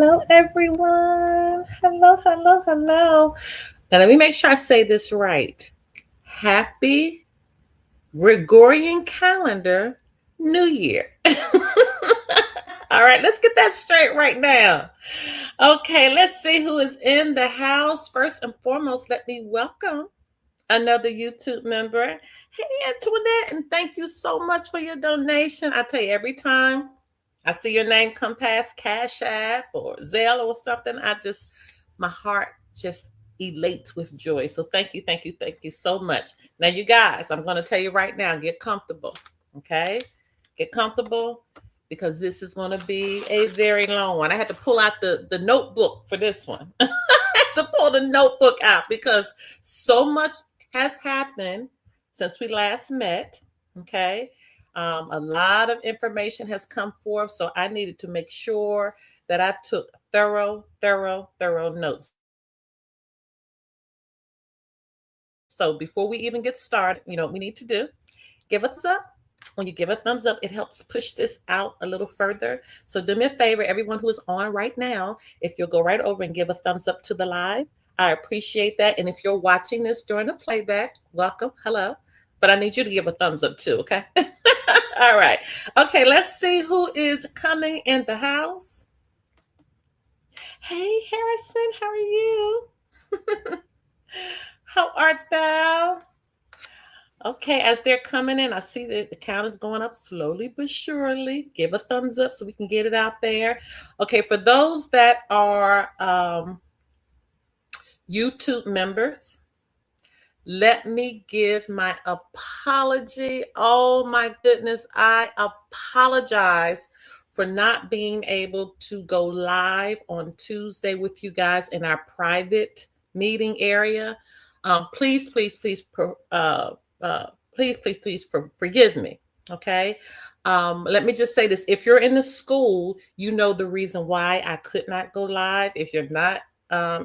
Hello, everyone. Hello, hello, hello. Now, let me make sure I say this right. Happy Gregorian calendar New Year. All right, let's get that straight right now. Okay, let's see who is in the house. First and foremost, let me welcome another YouTube member. Hey, Antoinette, and thank you so much for your donation. I tell you, every time I see your name come past Cash App or Zelle or something, my heart just elates with joy. So thank you so much. Now, you guys, I'm going to tell you right now, get comfortable, okay? Get comfortable because this is going to be a very long one. I had to pull out the notebook for this one. I had to pull the notebook out because so much has happened since we last met, okay? A lot of information has come forth, so I needed to make sure that I took thorough notes. So before we even get started, you know what we need to do? Give a thumbs up. When you give a thumbs up, it helps push this out a little further. So do me a favor, everyone who is on right now, if you'll go right over and give a thumbs up to the live, I appreciate that. And if you're watching this during the playback, welcome, hello. But I need you to give a thumbs up too, okay? All right. Okay, let's see who is coming in the house. Hey, Harrison, how are you? How art thou? Okay, as they're coming in, I see that the count is going up slowly but surely. Give a thumbs up so we can get it out there. Okay, for those that are YouTube members, let me give my apology. Oh my goodness, I apologize for not being able to go live on Tuesday with you guys in our private meeting area. Please, forgive me. Okay. Let me just say this. If you're in the school, you know the reason why I could not go live. If you're not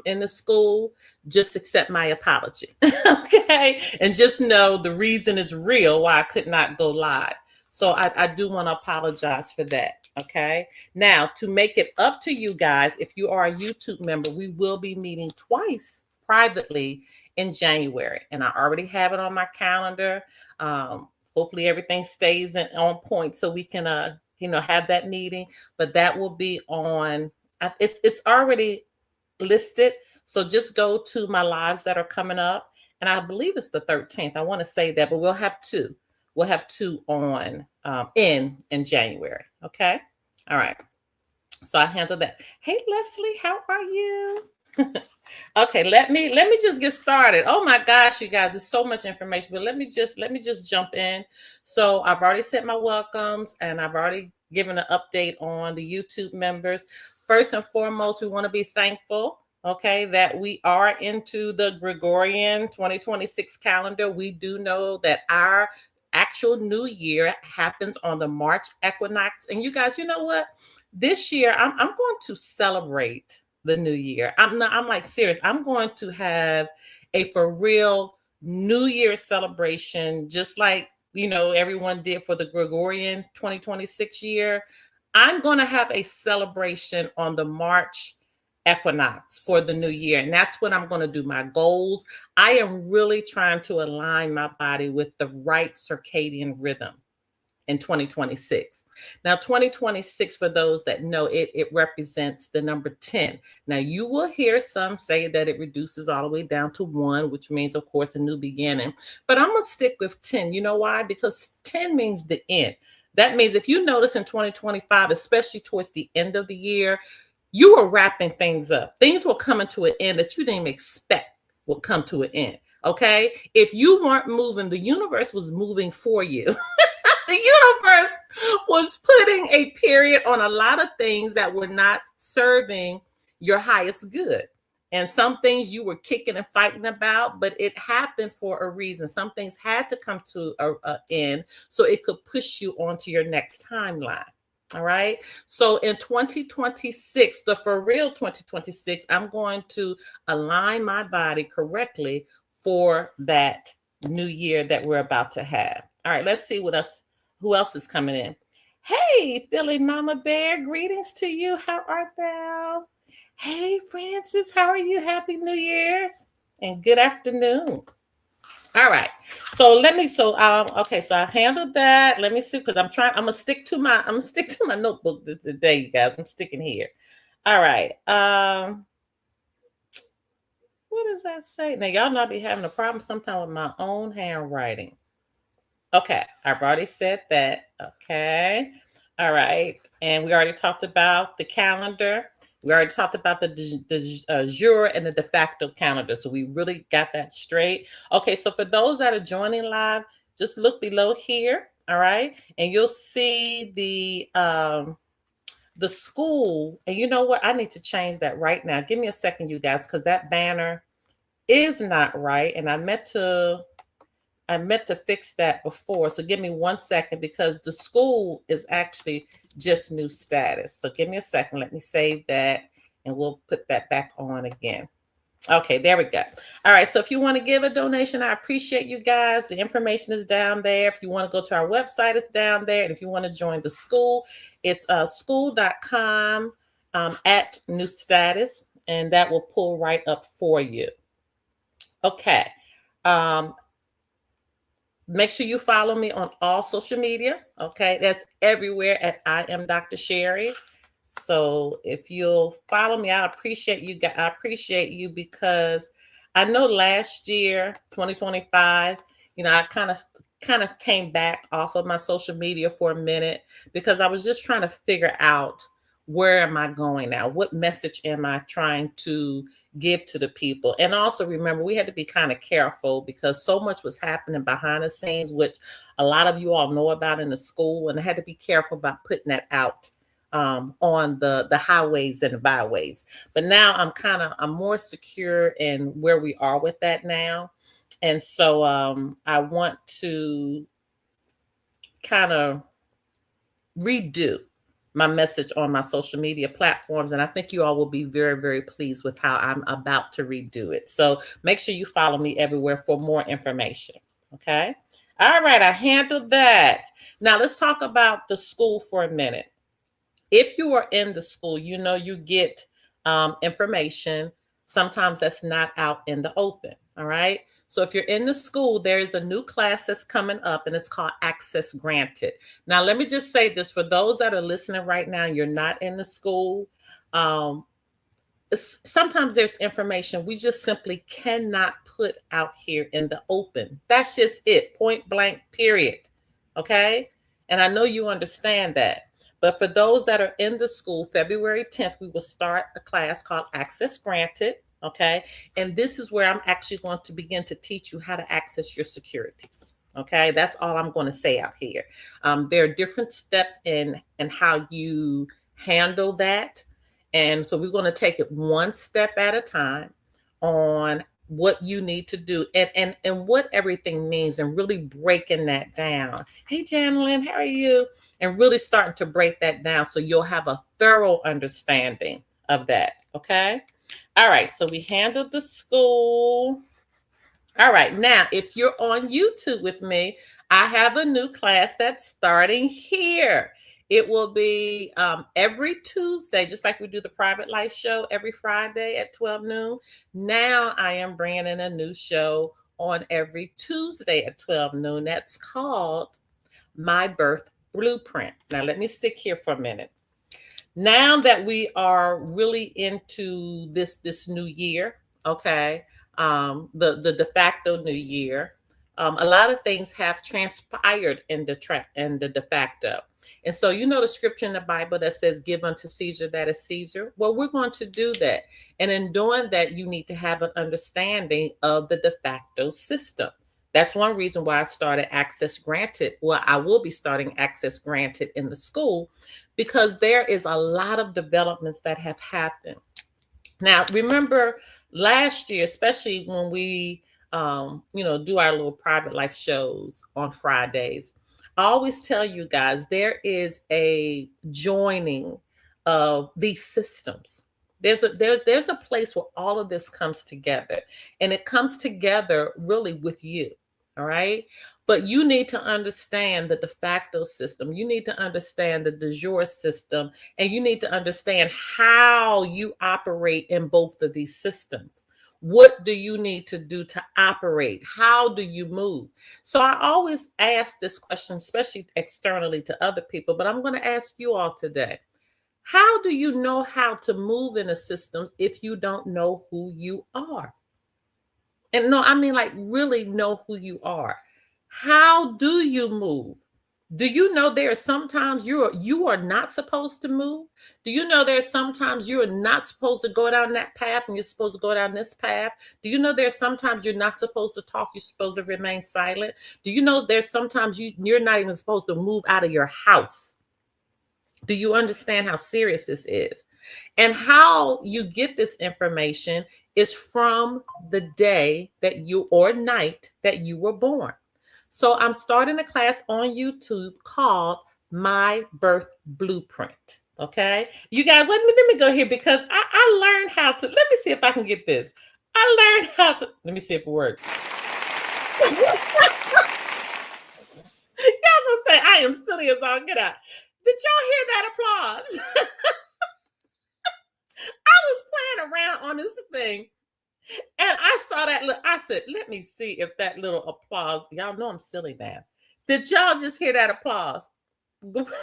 in the school, just accept my apology. Okay. And just know the reason is real why I could not go live. So I do want to apologize for that. Okay. Now, to make it up to you guys, if you are a YouTube member, we will be meeting twice privately in January. And I already have it on my calendar. Hopefully everything stays on point so we can, have that meeting. But that will be on, it's already listed. So just go to my lives that are coming up. And I believe it's the 13th. I want to say that, but we'll have two. We'll have two on in January. Okay. All right. So I handle that. Hey, Leslie, how are you? Okay, let me just get started. Oh my gosh, you guys, there's so much information, but let me just jump in. So I've already sent my welcomes and I've already given an update on the YouTube members. First and foremost, we want to be thankful, okay, that we are into the Gregorian 2026 calendar. We do know that our actual new year happens on the March equinox. And you guys, you know what? This year I'm going to celebrate the new year. I'm like serious. I'm going to have a for real New Year celebration, just like everyone did for the Gregorian 2026 year. I'm going to have a celebration on the March equinox for the new year. And that's when I'm going to do my goals. I am really trying to align my body with the right circadian rhythm in 2026. Now, 2026, for those that know, it represents the number 10. Now, you will hear some say that it reduces all the way down to 1, which means, of course, a new beginning. But I'm going to stick with 10. You know why? Because 10 means the end. That means if you notice in 2025, especially towards the end of the year, you were wrapping things up. Things were coming to an end that you didn't even expect would come to an end. Okay? If you weren't moving, the universe was moving for you. The universe was putting a period on a lot of things that were not serving your highest good. And some things you were kicking and fighting about, but it happened for a reason. Some things had to come to an end so it could push you onto your next timeline. All right. So in 2026, the for real 2026, I'm going to align my body correctly for that new year that we're about to have. All right. Let's see who else is coming in. Hey, Philly Mama Bear, greetings to you. How art thou? Hey, Francis, how are you? Happy New Year's and good afternoon. All right. Okay, so I handled that. Let me see, because I'm gonna stick to my notebook today, you guys. I'm sticking here. All right. What does that say? Now y'all not be having a problem sometime with my own handwriting. Okay, I've already said that. Okay. All right. And we already talked about the calendar. We already talked about the jure and the de facto calendar. So we really got that straight. Okay. So for those that are joining live, just look below here. All right. And you'll see the school. And you know what? I need to change that right now. Give me a second, you guys, because that banner is not right. And I meant to fix that before. So give me 1 second because the school is actually just new status. So give me a second. Let me save that and we'll put that back on again. Okay, there we go. All right. So if you want to give a donation, I appreciate you guys. The information is down there. If you want to go to our website, it's down there. And if you want to join the school, it's school.com at new status, and that will pull right up for you. Okay. Um, Make sure you follow me on all social media. Okay, that's everywhere at I am Dr. Sherry. So if you'll follow me, I appreciate you. I appreciate you because I know last year, 2025, I kind of came back off of my social media for a minute because I was just trying to figure out where am I going now? What message am I trying to give to the people? And also remember, we had to be kind of careful because so much was happening behind the scenes, which a lot of you all know about in the school, and I had to be careful about putting that out on the highways and the byways. But now I'm more secure in where we are with that now. And so I want to kind of redo my message on my social media platforms. And I think you all will be very, very pleased with how I'm about to redo it. So make sure you follow me everywhere for more information. Okay. All right. I handled that. Now let's talk about the school for a minute. If you are in the school, you get information. Sometimes that's not out in the open. All right. So if you're in the school, there is a new class that's coming up and it's called Access Granted. Now, let me just say this for those that are listening right now, you're not in the school. Um, Sometimes there's information we just simply cannot put out here in the open. That's just it, point blank, period. Okay. And I know you understand that. But for those that are in the school, February 10th, we will start a class called Access Granted. Okay. And this is where I'm actually going to begin to teach you how to access your securities. Okay. That's all I'm going to say out here. There are different steps in how you handle that. And so we're going to take it one step at a time on what you need to do and what everything means and really breaking that down. Hey, Janelyn, how are you? And really starting to break that down so you'll have a thorough understanding of that. Okay. All right. So we handled the school. All right. Now, if you're on YouTube with me, I have a new class that's starting here. It will be every Tuesday, just like we do the Private Life show every Friday at 12 noon. Now I am bringing in a new show on every Tuesday at 12 noon. That's called My Birth Blueprint. Now, let me stick here for a minute. Now that we are really into this new year, okay, the de facto new year, a lot of things have transpired in the de facto. And so, the scripture in the Bible that says, give unto Caesar that is Caesar. Well, we're going to do that. And in doing that, you need to have an understanding of the de facto system. That's one reason why I started Access Granted. Well, I will be starting Access Granted in the school because there is a lot of developments that have happened. Now, remember last year, especially when we, do our little private life shows on Fridays, I always tell you guys there is a joining of these systems. There's a place where all of this comes together, and it comes together really with you. All right. But you need to understand the de facto system. You need to understand the de jure system, and you need to understand how you operate in both of these systems. What do you need to do to operate? How do you move? So I always ask this question, especially externally to other people, but I'm going to ask you all today. How do you know how to move in the systems if you don't know who you are? And no, I mean like really know who you are. How do you move? Do you know there are sometimes you are not supposed to move? Do you know there's sometimes you are not supposed to go down that path and you're supposed to go down this path? Do you know there's sometimes you're not supposed to talk, you're supposed to remain silent? Do you know there's sometimes you're not even supposed to move out of your house? Do you understand how serious this is? And how you get this information is from the day that you or night that you were born. So I'm starting a class on YouTube called My Birth Blueprint. Okay. You guys, let me go here because I learned how to, let me see if I can get this. I learned how to, let me see if it works. Y'all gonna say I am silly as all get out. Did y'all hear that applause? I was playing around on this thing and I saw that. I said, let me see if that little applause, y'all know I'm silly now. Did y'all just hear that applause? Put in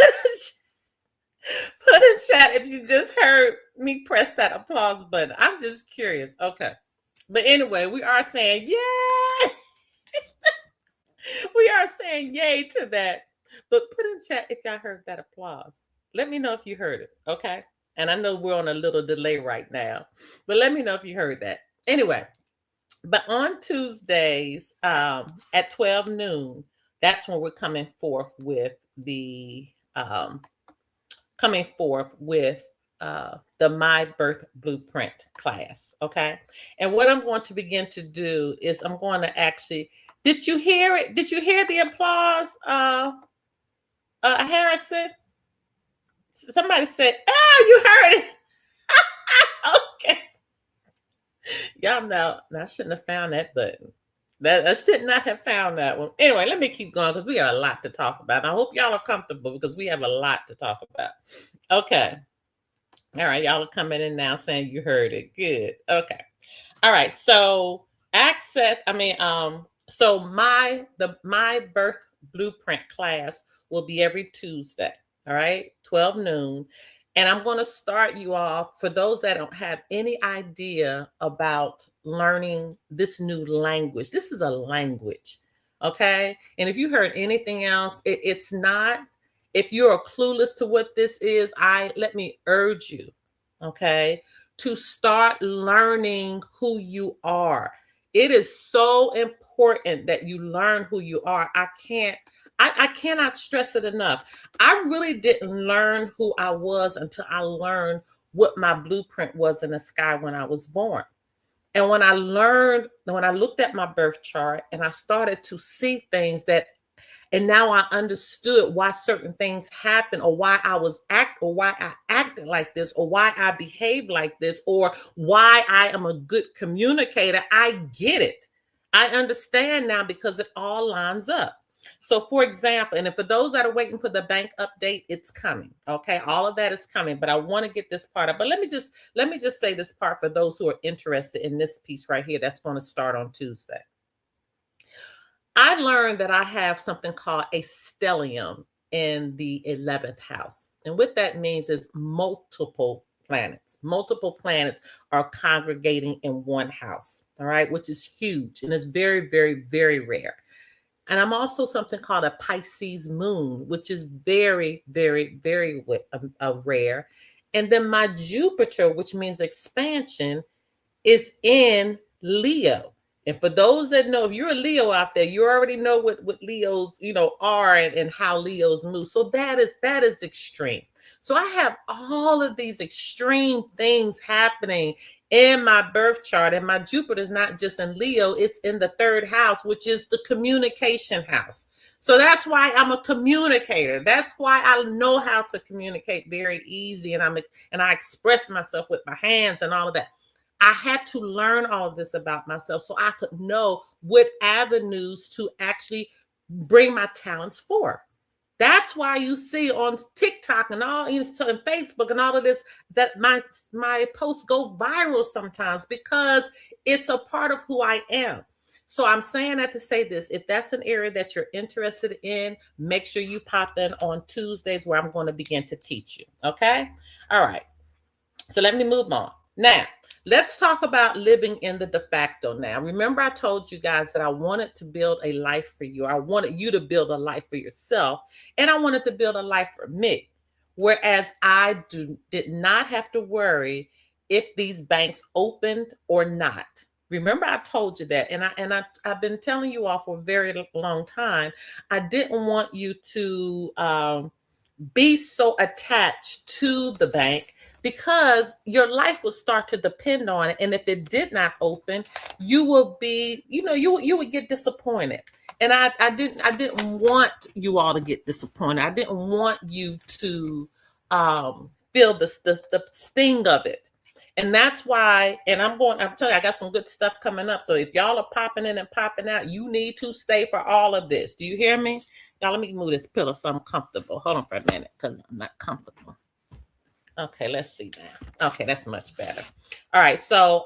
chat if you just heard me press that applause button. I'm just curious. Okay. But anyway, we are saying, yay. We are saying yay to that. But put in chat if y'all heard that applause. Let me know if you heard it. Okay. And I know we're on a little delay right now, but let me know if you heard that. Anyway, but on Tuesdays at 12 noon, that's when we're coming forth with the My Birth Blueprint class. Okay. And what I'm going to begin to do is I'm going to actually, did you hear it? Did you hear the applause, Harrison? Somebody said, you heard it. Okay. Y'all know, I shouldn't have found that button. I should not have found that one. Anyway, let me keep going because we have a lot to talk about. I hope y'all are comfortable because we have a lot to talk about. Okay. All right. Y'all are coming in now saying you heard it. Good. Okay. All right. So so My Birth Blueprint class will be every Tuesday. All right. 12 noon. And I'm going to start you off for those that don't have any idea about learning this new language. This is a language. Okay. And if you heard anything else, it's not. If you're clueless to what this is, let me urge you, okay, to start learning who you are. It is so important that you learn who you are. I cannot stress it enough. I really didn't learn who I was until I learned what my blueprint was in the sky when I was born. And when I looked at my birth chart and I started to see things and now I understood why certain things happened, or why I acted like this, or why I behaved like this, or why I am a good communicator. I get it. I understand now because it all lines up. So for example, and for those that are waiting for the bank update, it's coming. Okay. All of that is coming, but I want to get this part up. But let me just say this part for those who are interested in this piece right here. That's going to start on Tuesday. I learned that I have something called a stellium in the 11th house. And what that means is multiple planets. Multiple planets are congregating in one house, all right, which is huge and it's very, very, very rare. And I'm also something called a Pisces moon, which is very, very, very rare. And then my Jupiter, which means expansion, is in Leo. And for those that know, if you're a Leo out there, you already know what Leos, are and how Leos move. So that is extreme. So I have all of these extreme things happening in my birth chart. And my Jupiter is not just in Leo, it's in the 3rd house, which is the communication house. So that's why I'm a communicator. That's why I know how to communicate very easy. And I express myself with my hands and all of that. I had to learn all of this about myself so I could know what avenues to actually bring my talents forth. That's why you see on TikTok and all, and Facebook and all of this, that my posts go viral sometimes because it's a part of who I am. So I'm saying that to say this: if that's an area that you're interested in, make sure you pop in on Tuesdays where I'm going to begin to teach you. Okay, all right. So let me move on. Now, let's talk about living in the de facto now. Remember, I told you guys that I wanted to build a life for you. I wanted you to build a life for yourself, and I wanted to build a life for me. Whereas I did not have to worry if these banks opened or not. Remember, I told you that, and I've been telling you all for a very long time. I didn't want you to be so attached to the bank because your life will start to depend on it. And if it did not open, you will be, you would get disappointed. And I didn't want you all to get disappointed. I didn't want you to feel the sting of it. And that's why, and I'm telling you, I got some good stuff coming up. So if y'all are popping in and popping out, you need to stay for all of this. Do you hear me? Y'all, let me move this pillow so I'm comfortable. Hold on for a minute because I'm not comfortable. Okay, let's see now. Okay, that's much better. All right, so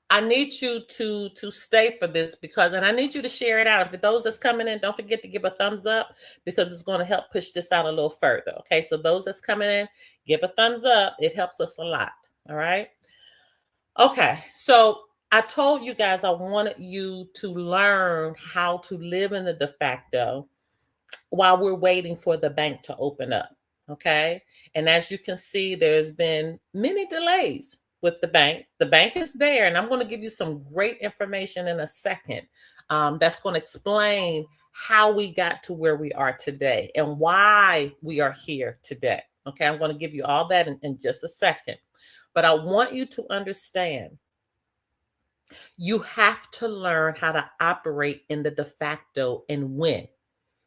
I need you to stay for this and I need you to share it out. For those that's coming in, don't forget to give a thumbs up because it's going to help push this out a little further. Okay, so those that's coming in, give a thumbs up. It helps us a lot. All right. Okay, so I told you guys I wanted you to learn how to live in the de facto while we're waiting for the bank to open up. Okay. And as you can see, there's been many delays with the bank. The bank is there, and I'm going to give you some great information in a second that's going to explain how we got to where we are today and why we are here today. Okay. I'm going to give you all that in just a second. But I want you to understand you have to learn how to operate in the de facto and win.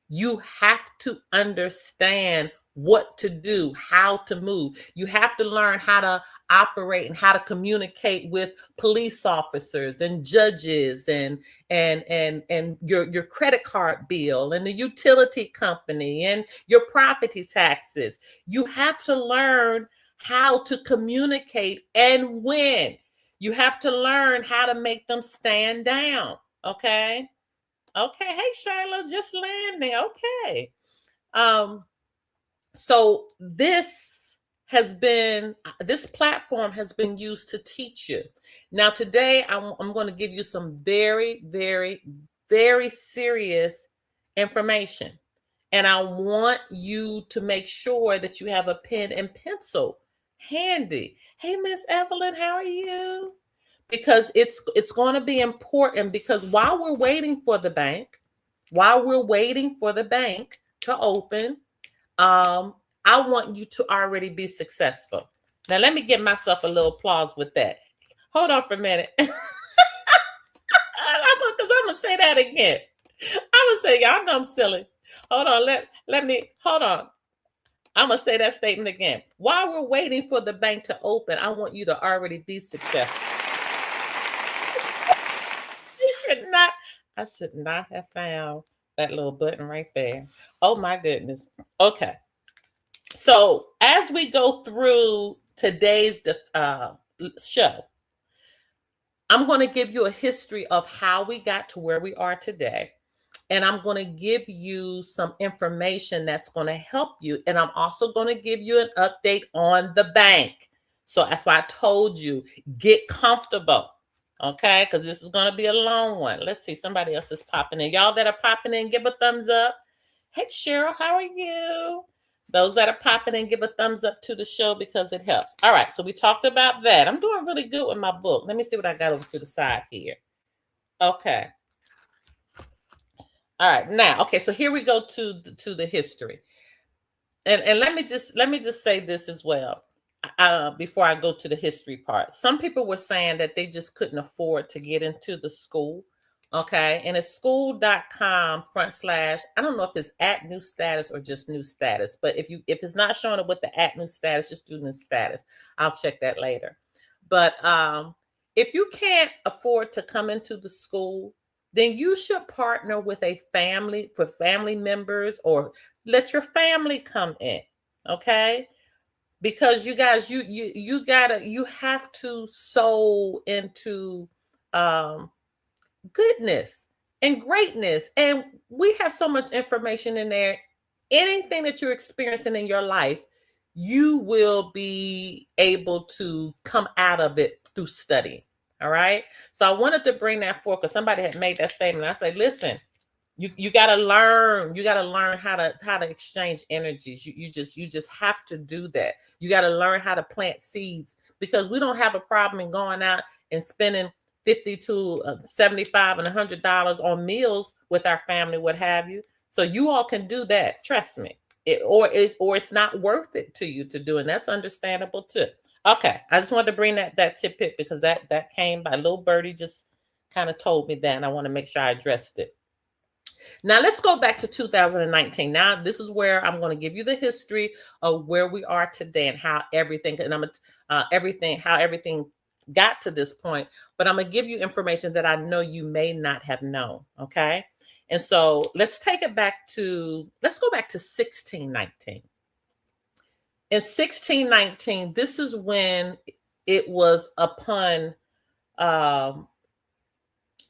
You have to understand what to do, how to move. You have to learn how to operate and how to communicate with police officers and judges and your credit card bill and the utility company and your property taxes. You have to learn how to communicate and win. You have to learn how to make them stand down. Okay. Okay. Hey, Shiloh, just landing. Okay. So this platform has been used to teach you. Now, today, I'm going to give you some very, very, very serious information. And I want you to make sure that you have a pen and pencil handy. Hey, Miss Evelyn, how are you? Because it's going to be important, because while we're waiting for the bank to open, I want you to already be successful. Now, let me give myself a little applause with that. Hold on for a minute. Because I'm going to say that again. I'm going to say, y'all know I'm silly. Hold on. Hold on. I'm going to say that statement again. While we're waiting for the bank to open, I want you to already be successful. I should not have found that little button right there. Oh my goodness. Okay. So as we go through today's show, I'm going to give you a history of how we got to where we are today. And I'm going to give you some information that's going to help you. And I'm also going to give you an update on the bank. So that's why I told you, get comfortable. Okay, because this is going to be a long one. Let's see, somebody else is popping in. Y'all that are popping in, give a thumbs up. Hey, Cheryl, how are you? Those that are popping in, give a thumbs up to the show because it helps. All right, so we talked about that. I'm doing really good with my book. Let me see what I got over to the side here. Okay. All right, now, okay, so here we go to the history. And let me just say this as well. Before I go to the history part, some people were saying that they just couldn't afford to get into the school. Okay. And it's school.com / I don't know if it's at new status or just new status, but if it's not showing up with the at new status, just do new status. I'll check that later. But if you can't afford to come into the school, then you should partner with a family for family members, or let your family come in. Okay, because you guys, you have to sow into um goodness and greatness. And we have so much information in there. Anything that you're experiencing in your life, you will be able to come out of it through study. All right. So I wanted to bring that forth because somebody had made that statement. I said, listen, you got to learn. You got to learn how to exchange energies. You just have to do that. You got to learn how to plant seeds, because we don't have a problem in going out and spending 50 to 75 and $100 on meals with our family, what have you. So you all can do that. Trust me. Or it's not worth it to you to do, and that's understandable too. Okay, I just wanted to bring that tidbit because that came by little birdie, just kind of told me that, and I want to make sure I addressed it. Now let's go back to 2019. Now this is where I'm going to give you the history of where we are today and how everything, and how everything got to this point. But I'm gonna give you information that I know you may not have known. Okay, and so let's go back to 1619. In 1619, this is when it was upon um,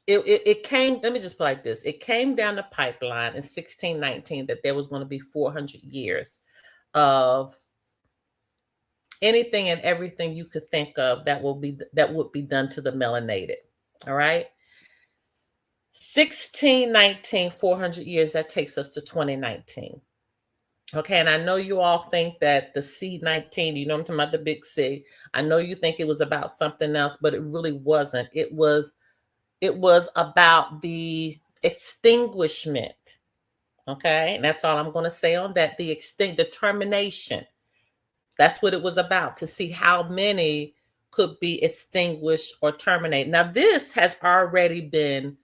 it came, let me just put it like this. It came down the pipeline in 1619 that there was going to be 400 years of anything and everything you could think of that would be done to the melanated. All right. 1619, 400 years, that takes us to 2019. Okay, and I know you all think that the C19, I'm talking about the big C. I know you think it was about something else, but it really wasn't. It was about the extinguishment. Okay, and that's all I'm going to say on that. The termination. That's what it was about, to see how many could be extinguished or terminated. Now, this has already been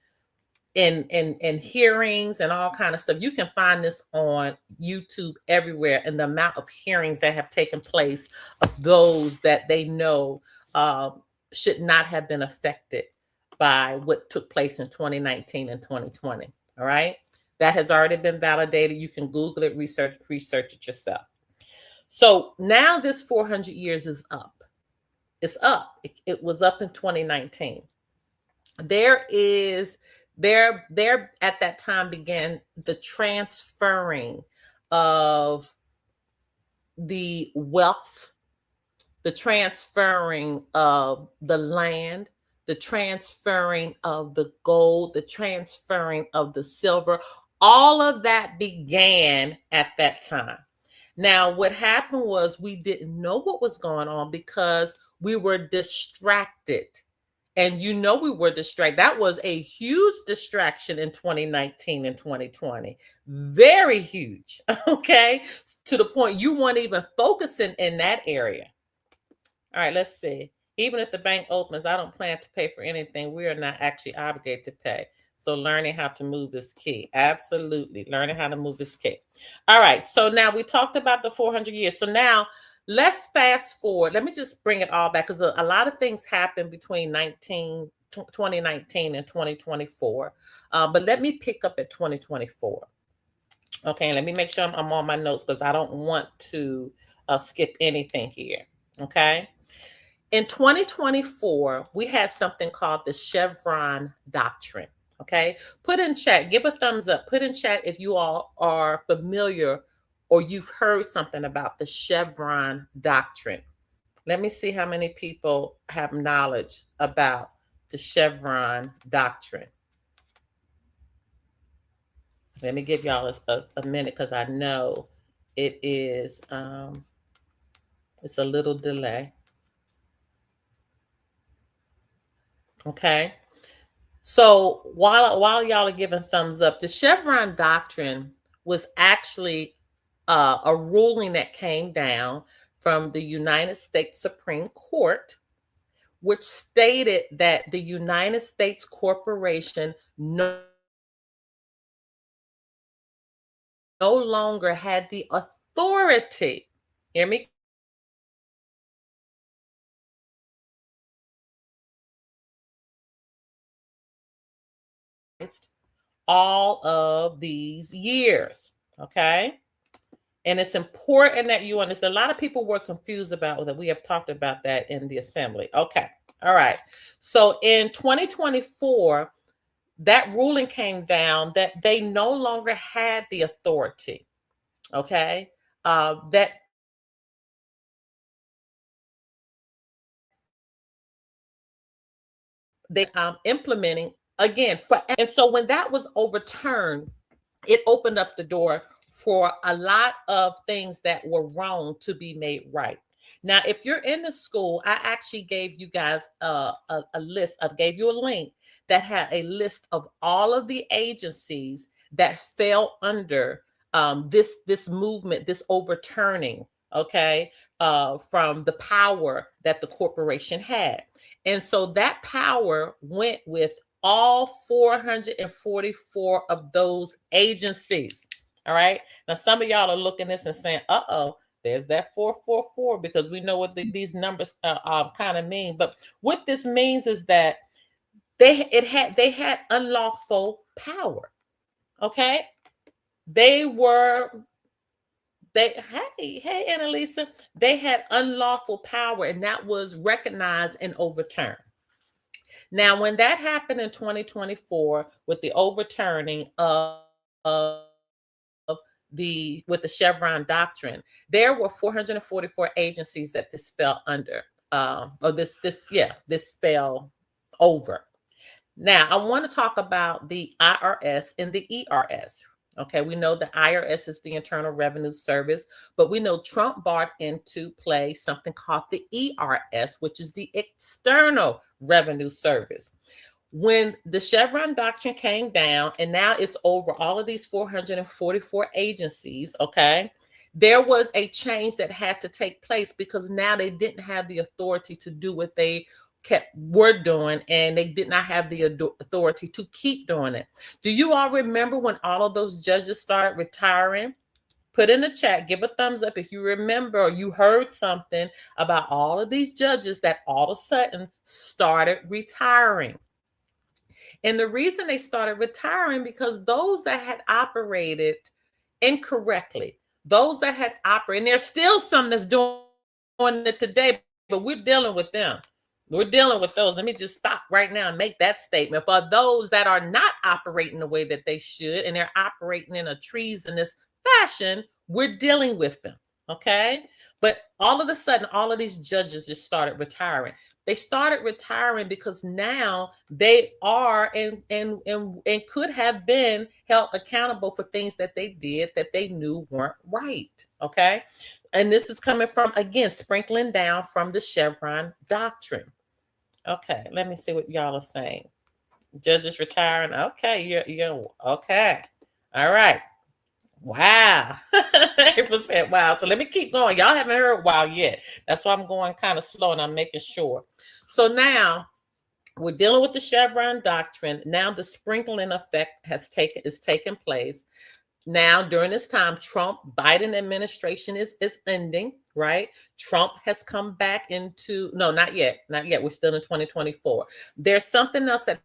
in hearings and all kind of stuff. You can find this on YouTube everywhere, and the amount of hearings that have taken place of those that they know should not have been affected by what took place in 2019 and 2020. All right, that has already been validated. You can Google it, research it yourself. So now this 400 years is up. It's up. It was up in 2019. There at that time began the transferring of the wealth, the transferring of the land, the transferring of the gold, the transferring of the silver. All of that began at that time. Now, what happened was we didn't know what was going on because we were distracted. And we were distracted. That was a huge distraction in 2019 and 2020. Very huge. Okay. To the point you weren't even focusing in that area. All right, let's see. Even if the bank opens, I don't plan to pay for anything. We are not actually obligated to pay. So learning how to move is key. Absolutely. Learning how to move is key. All right. So now we talked about the 400 years. So now let's fast forward. Let me just bring it all back because a lot of things happened between 2019 and 2024. But let me pick up at 2024. Okay. Let me make sure I'm on my notes because I don't want to skip anything here. Okay. In 2024, we had something called the Chevron Doctrine. Okay. Put in chat, give a thumbs up, put in chat if you all are familiar or you've heard something about the Chevron Doctrine. Let me see how many people have knowledge about the Chevron Doctrine. Let me give y'all a minute because I know it is, it's a little delay. Okay. So while y'all are giving thumbs up, the Chevron Doctrine was actually a ruling that came down from the United States Supreme Court, which stated that the United States corporation no longer had the authority. Hear me all of these years. Okay. And it's important that you understand. A lot of people were confused about that. We have talked about that in the assembly. Okay. All right. So in 2024, that ruling came down that they no longer had the authority. Okay. That they implementing again for, and so when that was overturned, it opened up the door for a lot of things that were wrong to be made right. Now, if you're in the school, I actually gave you guys a list. I gave you a link that had a list of all of the agencies that fell under this movement, this overturning. Okay, from the power that the corporation had, and so that power went with all 444 of those agencies. All right. Now, some of y'all are looking at this and saying, uh-oh, there's that 444, because we know what these numbers kind of mean. But what this means is that they had unlawful power. Okay. They hey Annalisa, they had unlawful power, and that was recognized and overturned. Now, when that happened in 2024 with the overturning of with the Chevron doctrine, there were 444 agencies that this fell under, or this fell over. Now, I want to talk about the IRS and the ERS. Okay, we know the IRS is the Internal Revenue Service, but we know Trump brought into play something called the ERS, which is the External Revenue Service. When the Chevron doctrine came down, and now it's over all of these 444 agencies, okay, there was a change that had to take place because now they didn't have the authority to do what they were doing, and they did not have the authority to keep doing it. Do you all remember when all of those judges started retiring? Put in the chat, give a thumbs up if you remember or you heard something about all of these judges that all of a sudden started retiring. And the reason they started retiring, because those that had operated incorrectly, those that had operated, and there's still some that's doing it today, but we're dealing with them. We're dealing with those. Let me just stop right now and make that statement. For those that are not operating the way that they should, and they're operating in a treasonous fashion, we're dealing with them. Okay. But all of a sudden, all of these judges just started retiring. They started retiring because now they are and could have been held accountable for things that they did that they knew weren't right. Okay. And this is coming from, again, sprinkling down from the Chevron doctrine. Okay, let me see what y'all are saying. Judges retiring. Okay, you're okay. All right. Wow. 8%. Wow. So let me keep going. Y'all haven't heard wow yet. That's why I'm going kind of slow and I'm making sure. So now we're dealing with the Chevron doctrine. Now the sprinkling effect is taking place. Now, during this time, Biden administration is ending, right? Trump has come back into, no, not yet. We're still in 2024. There's something else that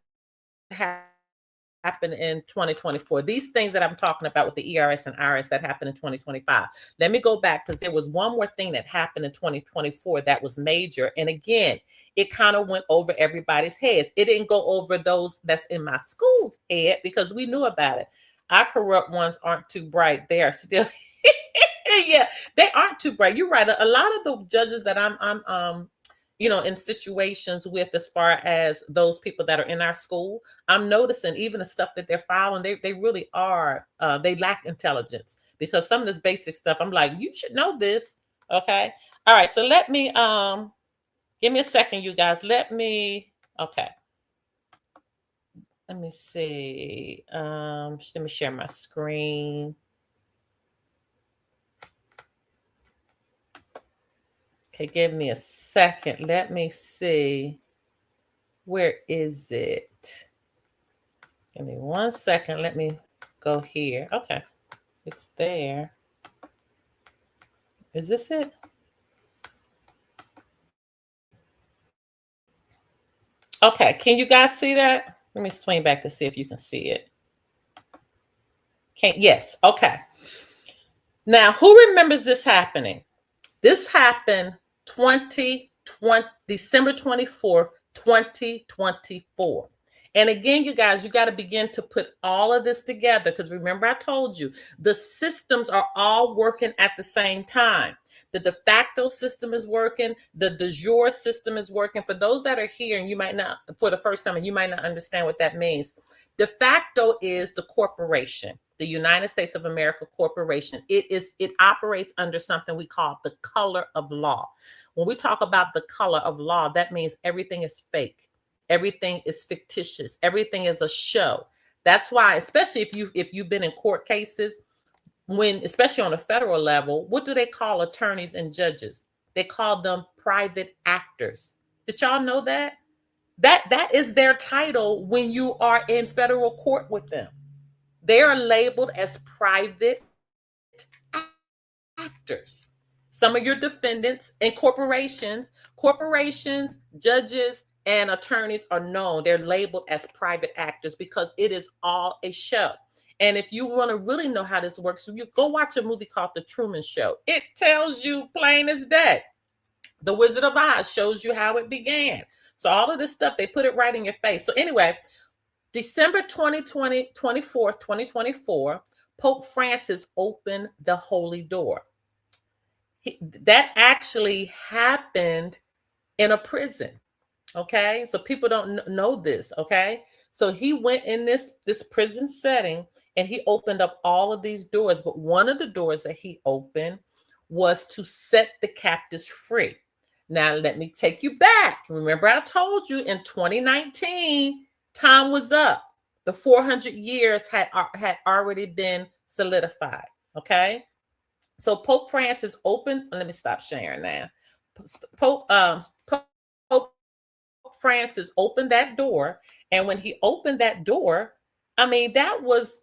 happened in 2024. These things that I'm talking about with the ERS and IRS that happened in 2025. Let me go back, because there was one more thing that happened in 2024 that was major. And again, it kind of went over everybody's heads. It didn't go over those that's in my school's head because we knew about it. Our corrupt ones aren't too bright. They are still, yeah, they aren't too bright. You're right. A lot of the judges that I'm in situations with, as far as those people that are in our school, I'm noticing even the stuff that they're filing, they really are, they lack intelligence, because some of this basic stuff, I'm like, you should know this. Okay. All right. So let me, give me a second, you guys. Okay. Let me see. Let me share my screen. Okay, give me a second. Let me see. Where is it? Give me 1 second. Let me go here. Okay, it's there. Is this it? Okay, can you guys see that? Let me swing back to see if you can see it. Can't, yes, okay. Now, who remembers this happening? This happened 2020, December 24th, 2024. And again, you guys, you got to begin to put all of this together because remember, I told you the systems are all working at the same time. The de facto system is working, the de jure system is working. For those that are here and you might not, for the first time, and you might not understand what that means. De facto is the corporation, the United States of America Corporation. It operates under something we call the color of law. When we talk about the color of law, that means everything is fake. Everything is fictitious. Everything is a show. That's why, especially if you've been in court cases, when especially on a federal level, what do they call attorneys and judges? They call them private actors. Did y'all know that? That is their title when you are in federal court with them. They are labeled as private actors. Some of your defendants and corporations, judges, and attorneys are known. They're labeled as private actors because it is all a show. And if you want to really know how this works, you go watch a movie called The Truman Show. It tells you plain as day. The Wizard of Oz shows you how it began. So all of this stuff, they put it right in your face. So anyway, December 2024, Pope Francis opened the Holy Door. That actually happened in a prison. Okay, so people don't know this. Okay, so he went in this prison setting and he opened up all of these doors. But one of the doors that he opened was to set the captives free. Now, let me take you back. Remember, I told you in 2019, time was up. The 400 years had already been solidified. Okay, so Pope Francis opened. Let me stop sharing now. Pope Francis opened that door, and when he opened that door, I mean that was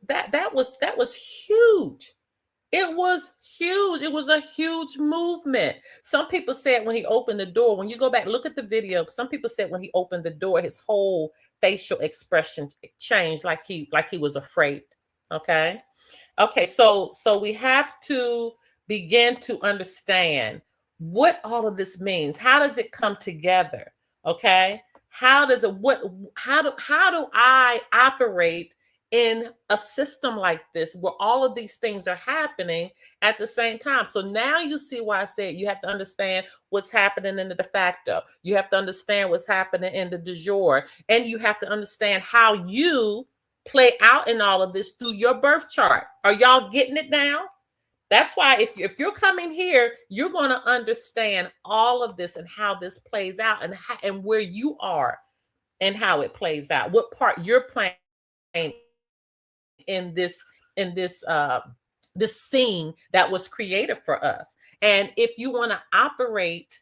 huge. It was huge. It was a huge movement. Some people said when he opened the door, when you go back, look at the video, some people said when he opened the door, his whole facial expression changed, like he was afraid. Okay. So we have to begin to understand what all of this means. How does it come together? Okay. How do I operate in a system like this where all of these things are happening at the same time? So now you see why I said you have to understand what's happening in the de facto. You have to understand what's happening in the de jure, and you have to understand how you play out in all of this through your birth chart. Are y'all getting it now? That's why if you're coming here, you're going to understand all of this and how this plays out and where you are and how it plays out, what part you're playing in this scene that was created for us. And if you want to operate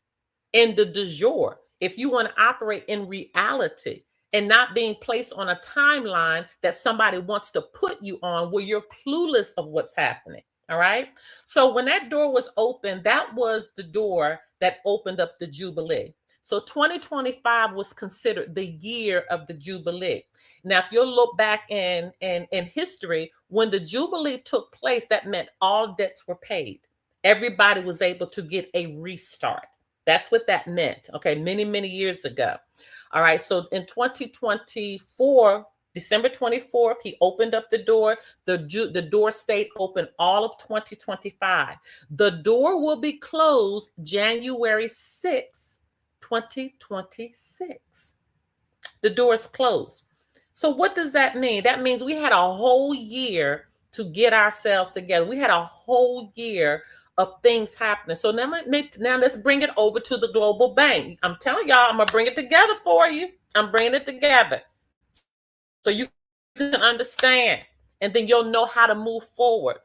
in the de jure, if you want to operate in reality and not being placed on a timeline that somebody wants to put you on where you're clueless of what's happening. All right. So when that door was open, that was the door that opened up the Jubilee. So 2025 was considered the year of the Jubilee. Now, if you'll look back in history, when the Jubilee took place, that meant all debts were paid. Everybody was able to get a restart. That's what that meant. Okay. Many, many years ago. All right. So in 2024, December 24th, he opened up the door. The door stayed open all of 2025. The door will be closed January 6, 2026. The door is closed. So what does that mean? That means we had a whole year to get ourselves together. We had a whole year of things happening. So now let's bring it over to the global bank. I'm telling y'all, I'm going to bring it together for you. I'm bringing it together. So you can understand, and then you'll know how to move forward.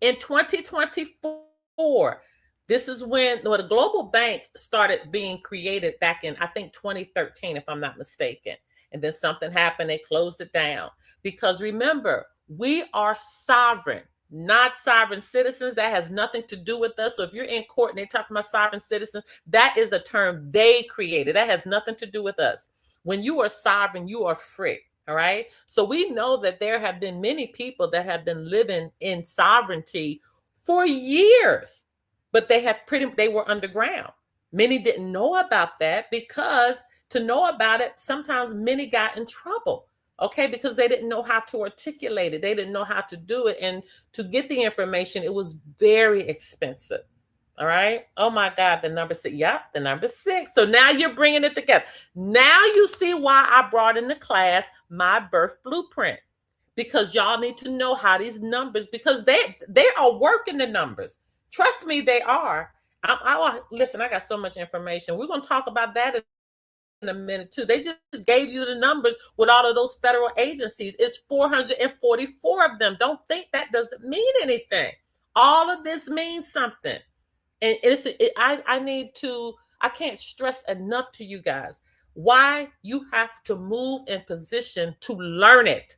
In 2024, this is when the global bank started being created back in, I think, 2013, if I'm not mistaken. And then something happened, they closed it down. Because remember, we are sovereign, not sovereign citizens. That has nothing to do with us. So if you're in court and they're talking about sovereign citizens, that is a term they created. That has nothing to do with us. When you are sovereign, you are free. All right. So we know that there have been many people that have been living in sovereignty for years, but they were underground. Many didn't know about that, because to know about it, sometimes many got in trouble. Okay, because they didn't know how to articulate it. They didn't know how to do it. And to get the information, it was very expensive. All right. Oh my God, the number six. Yep, the number six. So now you're bringing it together. Now you see why I brought in the class my birth blueprint, because y'all need to know how these numbers, because they are working the numbers. Trust me, they are. Listen. I got so much information. We're going to talk about that in a minute too. They just gave you the numbers with all of those federal agencies. It's 444 of them. Don't think that doesn't mean anything. All of this means something. And I can't stress enough to you guys why you have to move in position to learn it,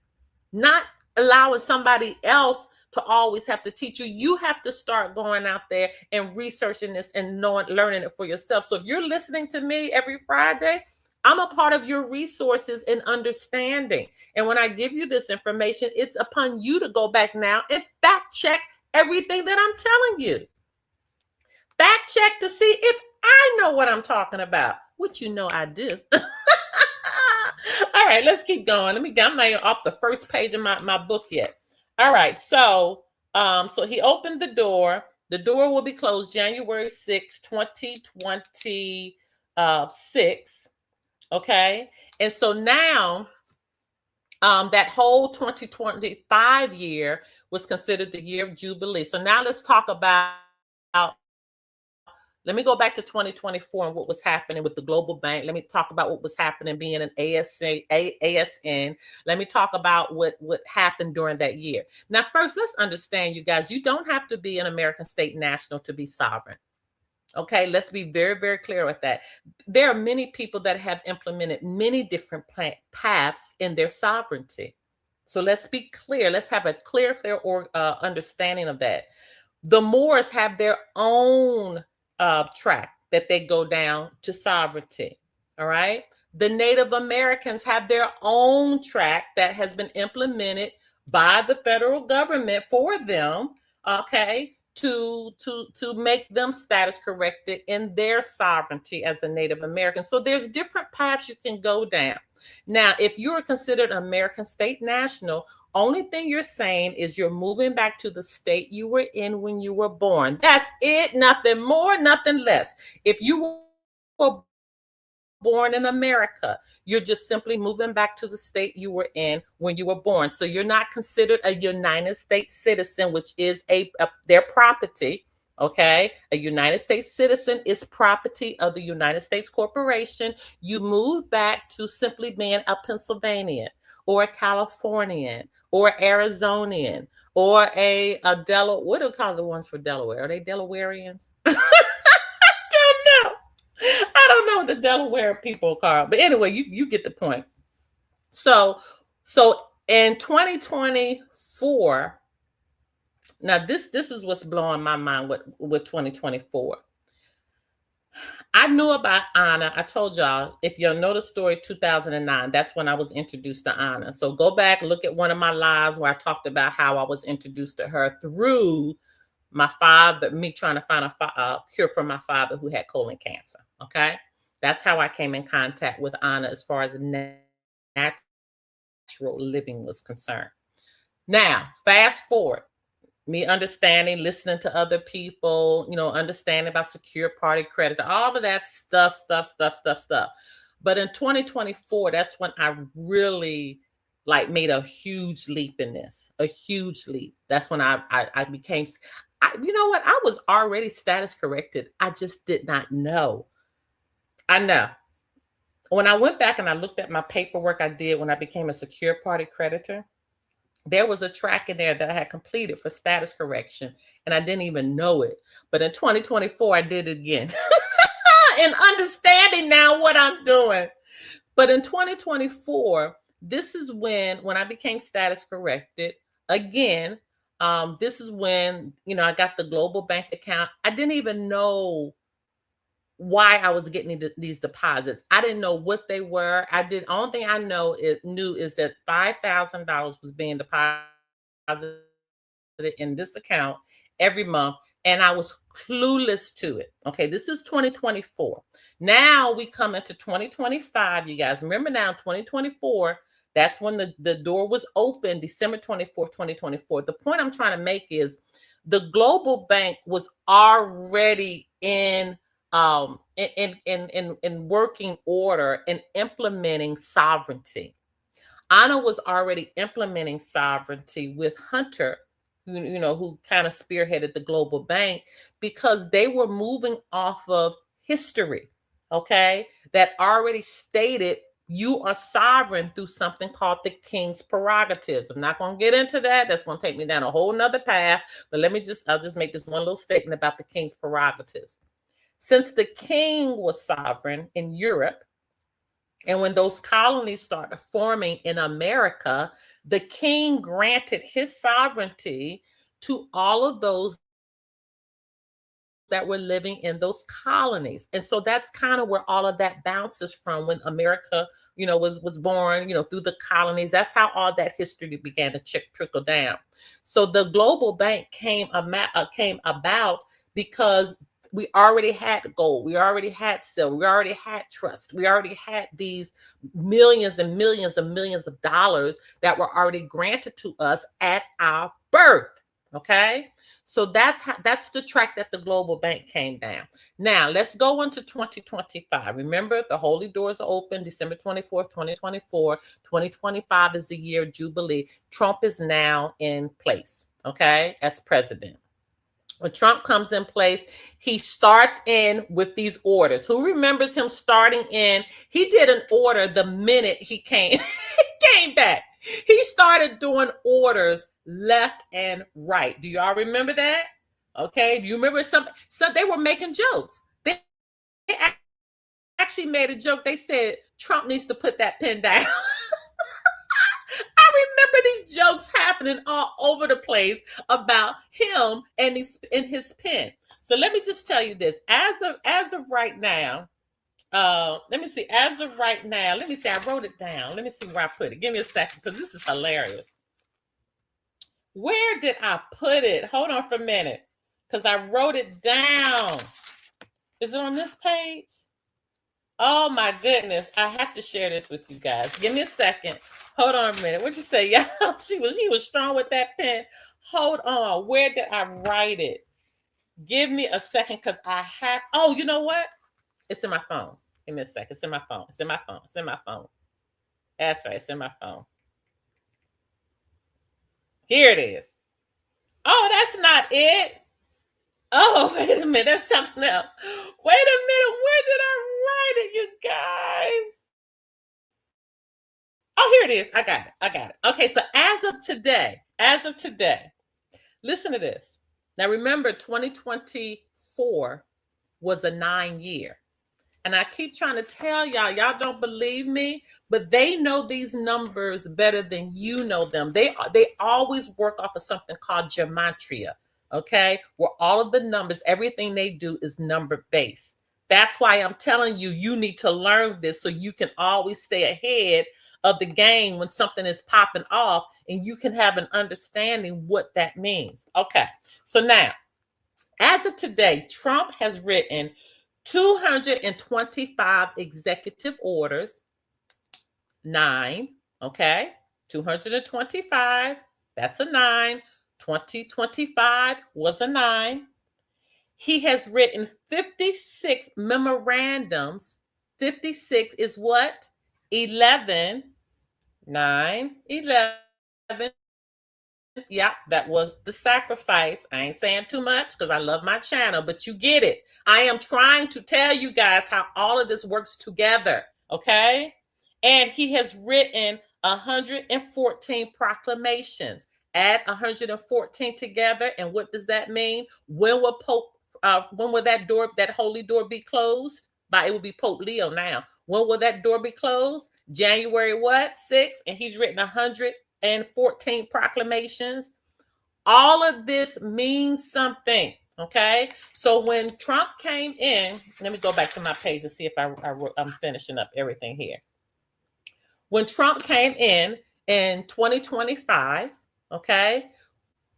not allowing somebody else to always have to teach you. You have to start going out there and researching this and learning it for yourself. So if you're listening to me every Friday, I'm a part of your resources and understanding. And when I give you this information, it's upon you to go back now and fact check everything that I'm telling you. Fact check to see if I know what I'm talking about, which you know I do. All right, let's keep going. I'm not even off the first page of my book yet. All right, so he opened the door. The door will be closed January 6, 2026. Okay, and so now that whole 2025 year was considered the year of Jubilee. So now let's talk about. Let me go back to 2024 and what was happening with the global bank. Let me talk about what was happening being an ASN. Let me talk about what happened during that year. Now, first, let's understand, you guys, you don't have to be an American state national to be sovereign. Okay, let's be very, very clear with that. There are many people that have implemented many different paths in their sovereignty. So let's be clear. Let's have a clear understanding of that. The Moors have their own track that they go down to sovereignty. All right. The Native Americans have their own track that has been implemented by the federal government for them. Okay. To make them status corrected in their sovereignty as a Native American. So there's different paths you can go down. Now, if you're considered an American state national, only thing you're saying is you're moving back to the state you were in when you were born. That's it. Nothing more, nothing less. If you were born in America, you're just simply moving back to the state you were in when you were born. So you're not considered a United States citizen, which is their property. Okay. A United States citizen is property of the United States Corporation. You move back to simply being a Pennsylvanian or a Californian or Arizonian or a Delaware. What do we call the ones for Delaware? Are they Delawareans? I don't know what the Delaware people call, but anyway, you get the point. So in 2024, now this is what's blowing my mind with 2024. I knew about Anna. I told y'all, if you'll know the story, 2009, that's when I was introduced to Anna. So go back, look at one of my lives where I talked about how I was introduced to her through my father, me trying to find a cure for my father who had colon cancer. Okay. That's how I came in contact with Anna as far as natural living was concerned. Now, fast forward, me understanding, listening to other people, understanding about secure party credit, all of that stuff. But in 2024, that's when I really made a huge leap in this, a huge leap. That's when I became, you know what? I was already status corrected. I just did not know. I know. When I went back and I looked at my paperwork I did when I became a secure party creditor, there was a track in there that I had completed for status correction, and I didn't even know it. But in 2024, I did it again. And understanding now what I'm doing. But in 2024, this is when I became status corrected again. This is when, I got the global bank account. I didn't even know why I was getting these deposits. I didn't know what they were. Only thing I knew is that $5,000 was being deposited in this account every month, and I was clueless to it. Okay, this is 2024. Now we come into 2025. You guys remember now, 2024, that's when the door was open, December 24th, 2024. The point I'm trying to make is the global bank was already in working order and implementing sovereignty. Anna was already implementing sovereignty with Hunter, who kind of spearheaded the global bank, because they were moving off of history, okay, that already stated you are sovereign through something called the king's prerogatives. I'm not going to get into that. That's going to take me down a whole nother path. But I'll just make this one little statement about the king's prerogatives. Since the king was sovereign in Europe, and when those colonies started forming in America, the king granted his sovereignty to all of those that were living in those colonies. And so that's kind of where all of that bounces from when America, was born, through the colonies. That's how all that history began to trickle down. So the global bank came about because we already had gold, we already had silver, we already had trust, we already had these millions and millions and millions of dollars that were already granted to us at our birth. Okay, so that's the track that the global bank came down. Now let's go into 2025. Remember, the holy doors are open December 24th, 2024. 2025 is the year Jubilee. Trump is now in place, okay, as president. When Trump comes in place, he starts in with these orders. Who remembers him starting in? He did an order the minute he came back. He started doing orders left and right. Do y'all remember that? Okay. Do you remember some they were making jokes. They actually made a joke. They said Trump needs to put that pen down. I remember these jokes happening all over the place about him and his pen. So let me just tell you this. As of right now, let me see. As of right now, let me see. I wrote it down. Let me see where I put it. Give me a second, because this is hilarious. Where did I put it? Hold on for a minute, because I wrote it down. Is it on this page? Oh my goodness. I have to share this with you guys. Give me a second. Hold on a minute. What'd you say? Yeah, he was strong with that pen. Hold on. Where did I write it? Give me a second, because oh, you know what? It's in my phone. Give me a second. It's in my phone. It's in my phone. It's in my phone. That's right. It's in my phone. Here it is. Oh, that's not it. Oh, wait a minute. There's something else. Wait a minute. Where did I write it, you guys? Oh, here it is. I got it. Okay, so as of today, listen to this. Now remember, 2024 was a 9-year. And I keep trying to tell y'all don't believe me, but they know these numbers better than you know them. They always work off of something called gematria, okay? Where all of the numbers, everything they do is number based. That's why I'm telling you, you need to learn this so you can always stay ahead of the game when something is popping off, and you can have an understanding what that means. Okay, so now, as of today, Trump has written 225 executive orders, 9, okay? 225, that's a 9. 2025 was a 9. He has written 56 memorandums. 56 is what? 11, 9, 11. Yeah, that was the sacrifice. I ain't saying too much because I love my channel, but you get it. I am trying to tell you guys how all of this works together, okay? And he has written 114 proclamations. Add 114 together, and what does that mean? When will that holy door be closed? It will be Pope Leo now. When will that door be closed? January what? 6th, and he's written 114 proclamations. All of this means something. Okay, so when Trump came in, let me go back to my page to see if I'm finishing up everything here. When Trump came in 2025, okay,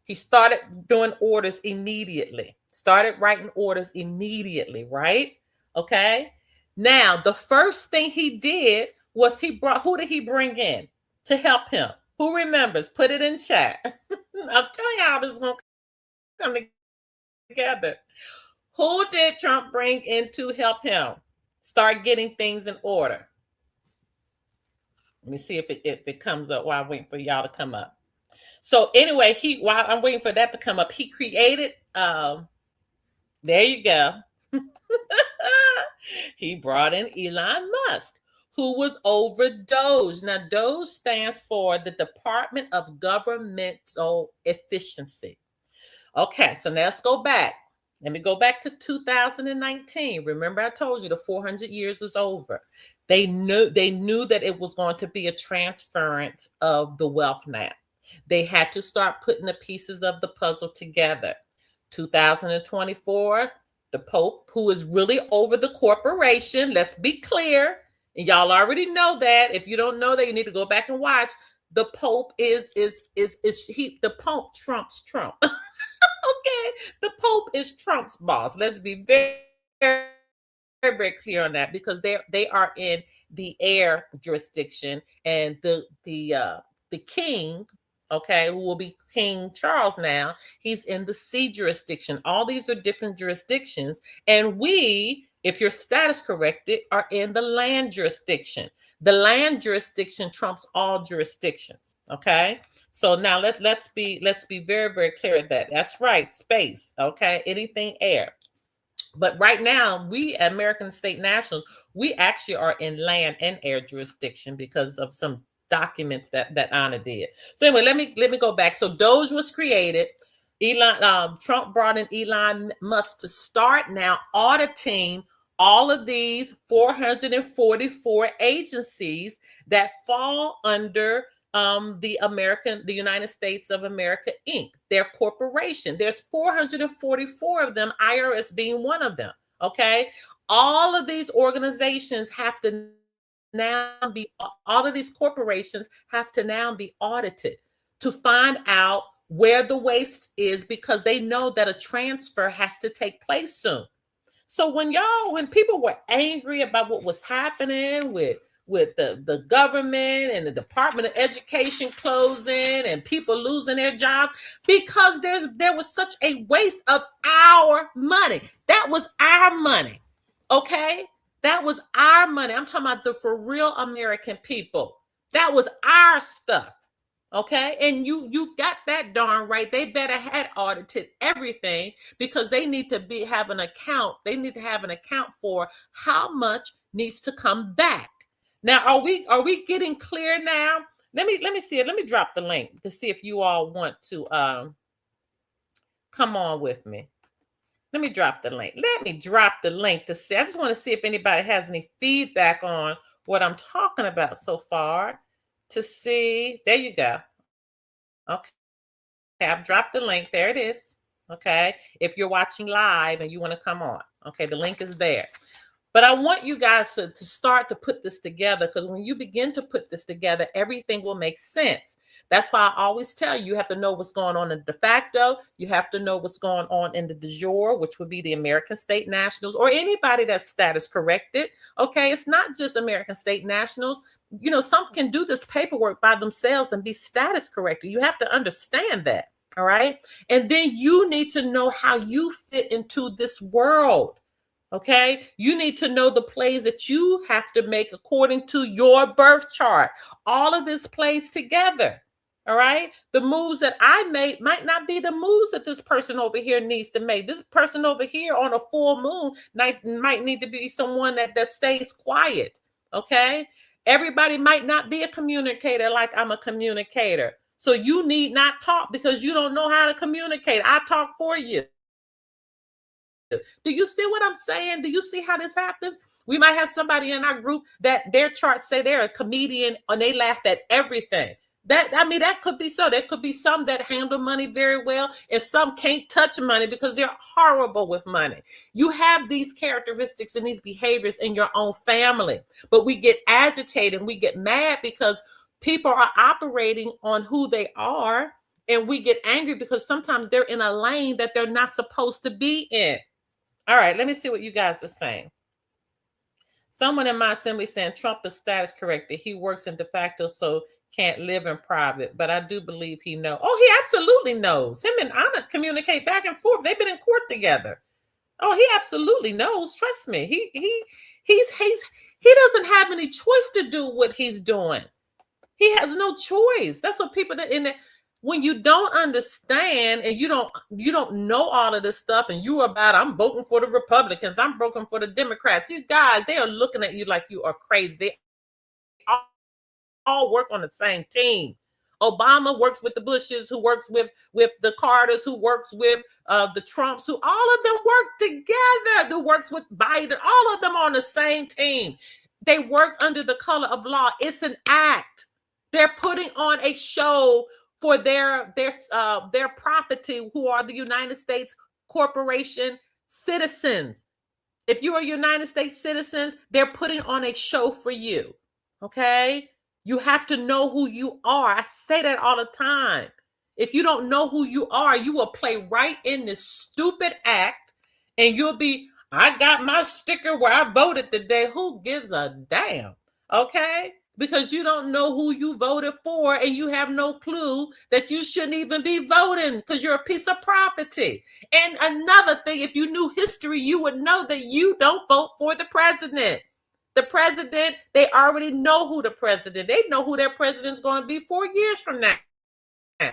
he started doing orders immediately, started writing orders immediately, right? Okay. Now, the first thing he did was who did he bring in to help him? Who remembers? Put it in chat. I'm telling you how this is going to come together. Who did Trump bring in to help him start getting things in order? Let me see if it comes up while I'm waiting for y'all to come up. So anyway, while I'm waiting for that to come up, he created there you go. He brought in Elon Musk, who was over DOGE. Now, DOGE stands for the Department of Governmental Efficiency. Okay, so now let's go back. Let me go back to 2019. Remember, I told you the 400 years was over. They knew that it was going to be a transference of the wealth now. They had to start putting the pieces of the puzzle together. 2024, the Pope, who is really over the corporation, let's be clear, and y'all already know that. If you don't know that, you need to go back and watch. The Pope the Pope trumps Trump. Okay, the Pope is Trump's boss. Let's be very, very, very clear on that, because they are in the air jurisdiction, and the king, okay, who will be King Charles now, he's in the sea jurisdiction. All these are different jurisdictions, and we, if your status corrected, are in the land jurisdiction. The land jurisdiction trumps all jurisdictions. Okay. So now let's be very, very clear at that. That's right, space. Okay, anything air. But right now, we American state nationals, we actually are in land and air jurisdiction because of some documents that Anna did. So anyway, let me go back. So DOGE was created. Trump brought in Elon Musk to start now auditing all of these 444 agencies that fall under the United States of America, Inc., their corporation. There's 444 of them, IRS being one of them. Okay. All of these organizations have to now all of these corporations have to now be audited to find out where the waste is, because they know that a transfer has to take place soon. So when people were angry about what was happening with the government and the Department of Education closing and people losing their jobs, because there was such a waste of our money. That was our money. Okay? That was our money. I'm talking about the for real American people. That was our stuff. Okay, and you got that darn right. They better had audited everything, because they need to have an account. They need to have an account for how much needs to come back. Now, are we getting clear now? Let me see it. Let me drop the link to see if you all want to come on with me. Let me drop the link. Let me drop the link to see. I just want to see if anybody has any feedback on what I'm talking about so far. To see, there you go. Okay, I've dropped the link. There it is. Okay, if you're watching live and you want to come on, okay, the link is there. But I want you guys to start to put this together, because when you begin to put this together, everything will make sense. That's why I always tell you have to know what's going on in de facto. You have to know what's going on in the de jure, which would be the American state nationals, or anybody that's status corrected. Okay, it's not just American state nationals. Some can do this paperwork by themselves and be status corrected. You have to understand that. All right. And then you need to know how you fit into this world. Okay. You need to know the plays that you have to make according to your birth chart. All of this plays together. All right. The moves that I made might not be the moves that this person over here needs to make. This person over here on a full moon might need to be someone that stays quiet. Okay. Everybody might not be a communicator like I'm a communicator. So you need not talk because you don't know how to communicate. I talk for you. Do you see what I'm saying? Do you see how this happens? We might have somebody in our group that their charts say they're a comedian and they laugh at everything. That could be so. There could be some that handle money very well, and some can't touch money because they're horrible with money. You have these characteristics and these behaviors in your own family, but we get agitated and we get mad because people are operating on who they are, and we get angry because sometimes they're in a lane that they're not supposed to be in. All right, let me see what you guys are saying. Someone in my assembly saying Trump is status corrected. He works in de facto, so can't live in private, but I do believe he knows. Oh, he absolutely knows. Him and Anna communicate back and forth. They've been in court together. Oh, he absolutely knows. Trust me. He doesn't have any choice to do what he's doing. He has no choice. That's what people that in the, when you don't understand and you don't know all of this stuff, and you about I'm voting for the Republicans, I'm voting for the Democrats. You guys, they are looking at you like you are crazy. They all work on the same team. Obama works with the Bushes, who works with the Carters, who works with the Trumps, who all of them work together, who works with Biden. All of them on the same team. They work under the color of law. It's an act. They're putting on a show for their property, who are the United States corporation citizens. If you are United States citizens, they're putting on a show for you. Okay? You have to know who you are. I say that all the time. If you don't know who you are, you will play right in this stupid act, and you'll be, I got my sticker where I voted today. Who gives a damn? Okay? Because you don't know who you voted for, and you have no clue that you shouldn't even be voting because you're a piece of property. And another thing, if you knew history, you would know that you don't vote for the president. The president, they already know who the president, they know who their president's going to be 4 years from now. I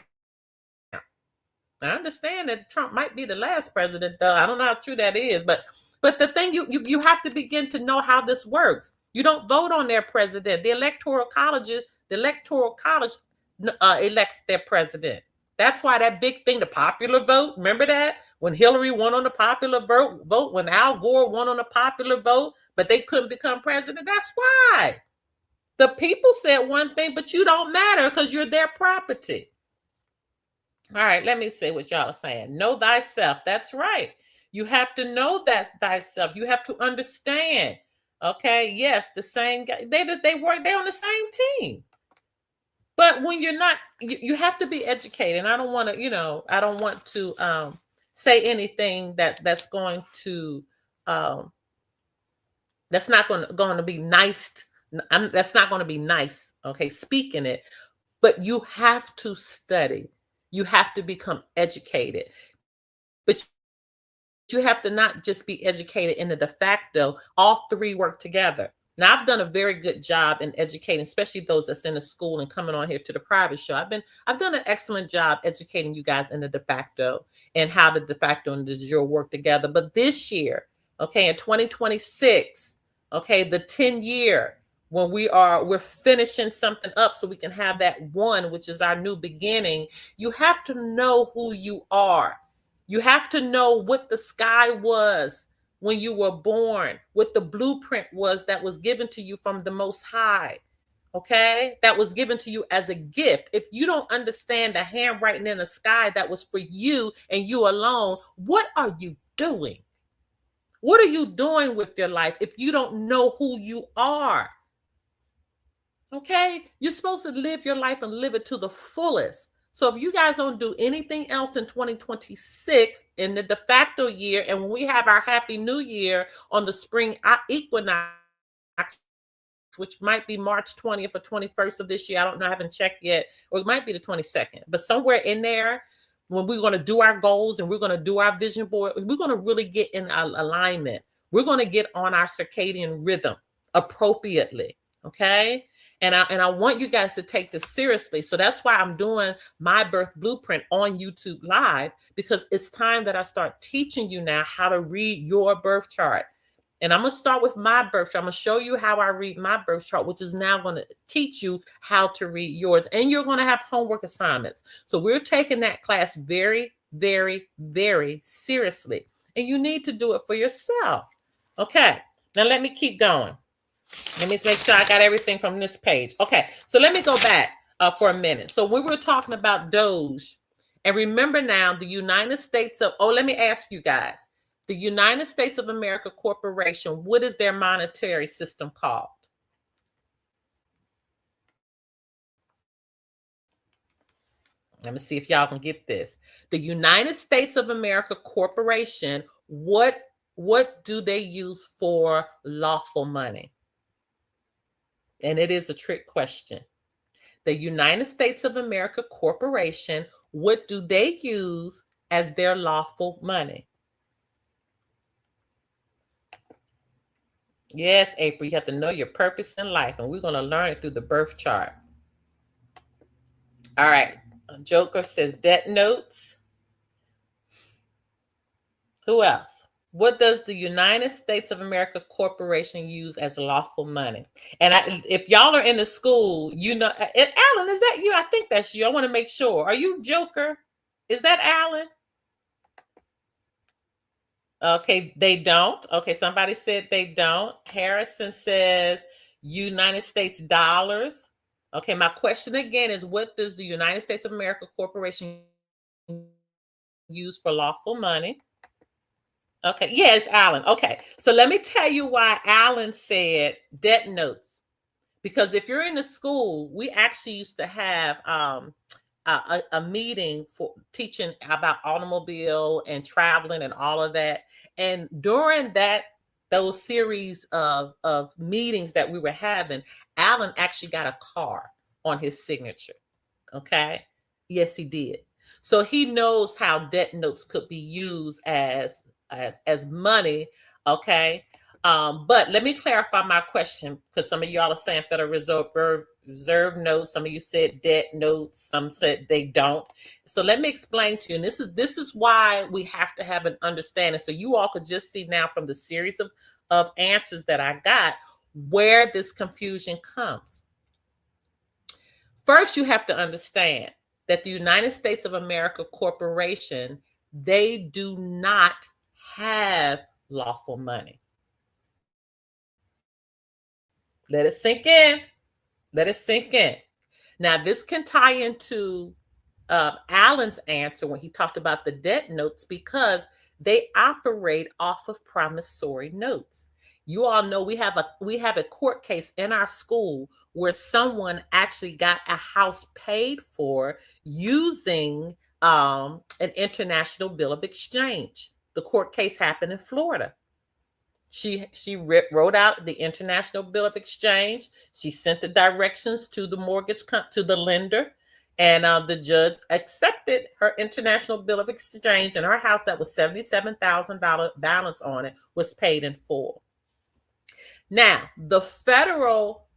understand that Trump might be the last president, though. I don't know how true that is, but the thing, you have to begin to know how this works. You don't vote on their president. The electoral college elects their president. That's why that big thing, the popular vote, remember that? When Hillary won on the popular vote, when Al Gore won on the popular vote, but they couldn't become president. That's why. The people said one thing, but you don't matter because you're their property. All right, let me see what y'all are saying. Know thyself. That's right. You have to know that thyself. You have to understand. Okay, yes, the same guy. They're on the same team. But when you're not, you have to be educated. And I don't want to, say anything that's going to, that's not going to be nice. That's not going to be nice. Okay, speaking it, but you have to study. You have to become educated. But you have to not just be educated in the de facto. All three work together. Now, I've done a very good job in educating, especially those that's in the school and coming on here to the private show. I've done an excellent job educating you guys in the de facto and how the de facto and the de jure work together. But this year, okay, in 2026, okay, the 10-year, when we're finishing something up so we can have that one, which is our new beginning, you have to know who you are. You have to know what the sky was when you were born, what the blueprint was that was given to you from the Most High, okay? That was given to you as a gift. If you don't understand the handwriting in the sky that was for you and you alone, what are you doing? What are you doing with your life if you don't know who you are? Okay? You're supposed to live your life and live it to the fullest. So if you guys don't do anything else in 2026 in the de facto year, and when we have our Happy New Year on the spring equinox, which might be March 20th or 21st of this year, I don't know, I haven't checked yet, or it might be the 22nd, but somewhere in there, when we're going to do our goals and we're going to do our vision board, we're going to really get in alignment. We're going to get on our circadian rhythm appropriately, okay? And I want you guys to take this seriously. So that's why I'm doing my birth blueprint on YouTube Live, because it's time that I start teaching you now how to read your birth chart. And I'm going to start with my birth chart. I'm going to show you how I read my birth chart, which is now going to teach you how to read yours. And you're going to have homework assignments. So we're taking that class very, very, very seriously. And you need to do it for yourself. Okay, now let me keep going. Let me make sure I got everything from this page. Okay, so let me go back. for a minute. So we were talking about Doge. And remember now, the United States of, let me ask you guys. The United States of America Corporation, what is their monetary system called? Let me see if y'all can get this. The United States of America Corporation, what do they use for lawful money? And it is a trick question. The United States of America Corporation, what do they use as their lawful money? Yes, April, you have to know your purpose in life, and we're going to learn it through the birth chart. All right. Joker says debt notes. Who else? What does the United States of America Corporation use as lawful money? And if y'all are in the school, you know, Alan, is that you? I think that's you. I want to make sure. Are you Joker? Is that Alan? Okay, they don't. Okay, somebody said they don't. Harrison says United States dollars. Okay, my question again is, what does the United States of America Corporation use for lawful money? Okay, yes, Alan. Okay, so let me tell you why Alan said debt notes. Because if you're in the school, we actually used to have a meeting for teaching about automobile and traveling and all of that. And during those series of meetings that we were having, Alan actually got a car on his signature. Okay. Yes, he did. So he knows how debt notes could be used as money. Okay. But let me clarify my question, because some of y'all are saying Federal Reserve notes. Some of you said debt notes. Some said they don't. So let me explain to you. And this is why we have to have an understanding. So you all could just see now from the series of answers that I got where this confusion comes. First, you have to understand that the United States of America Corporation, they do not have lawful money. Let it sink in. Let it sink in. Now, this can tie into Alan's answer when he talked about the debt notes, because they operate off of promissory notes. You all know we have a court case in our school where someone actually got a house paid for using an international bill of exchange. The court case happened in Florida. She wrote out the international bill of exchange. She sent the directions to the to the lender, and the judge accepted her international bill of exchange, and her house that was $77,000 balance on it was paid in full. Now, the federal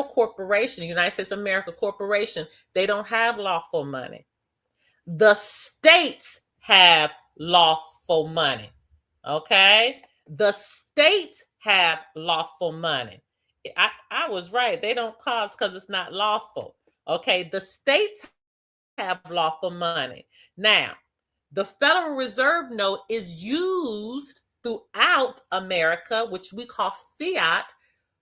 corporation, the United States of America Corporation, they don't have lawful money. The states have lawful money. Okay? The states have lawful money. I was right. They don't cause because it's not lawful. Okay? The states have lawful money. Now, the Federal Reserve note is used throughout America, which we call fiat,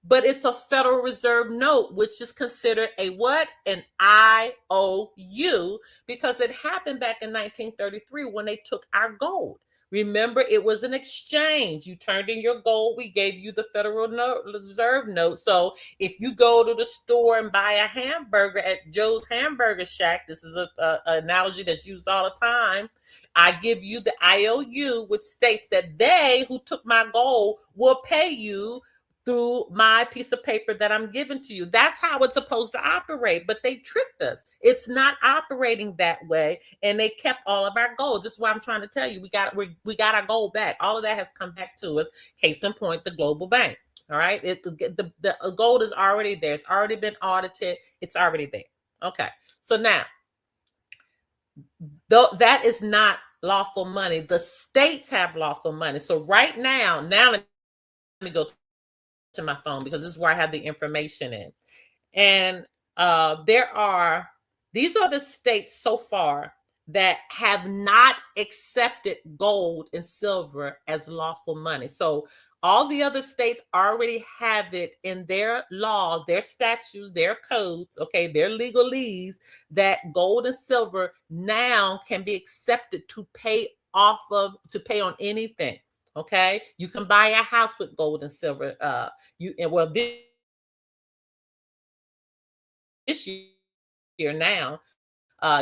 but it's a Federal Reserve note, which is considered a what? An IOU, because it happened back in 1933 when they took our gold. Remember, it was an exchange. You turned in your gold. We gave you the Federal Reserve note. So if you go to the store and buy a hamburger at Joe's Hamburger Shack, this is an analogy that's used all the time. I give you the IOU, which states that they who took my gold will pay you through my piece of paper that I'm giving to you. That's how it's supposed to operate, but they tricked us. It's not operating that way, and they kept all of our gold. This is why I'm trying to tell you, we got our gold back. All of that has come back to us. Case in point, the global bank. All right, the gold is already there. It's already been audited. It's already there. Okay, so now, though that is not lawful money, the states have lawful money. So right now let me go to my phone, because this is where I have the information in. And these are the states so far that have not accepted gold and silver as lawful money. So All the other states already have it in their law, their statutes, their codes, okay, their legalese, that gold and silver now can be accepted to pay to pay on anything. Okay, you can buy a house with gold and silver. This year now,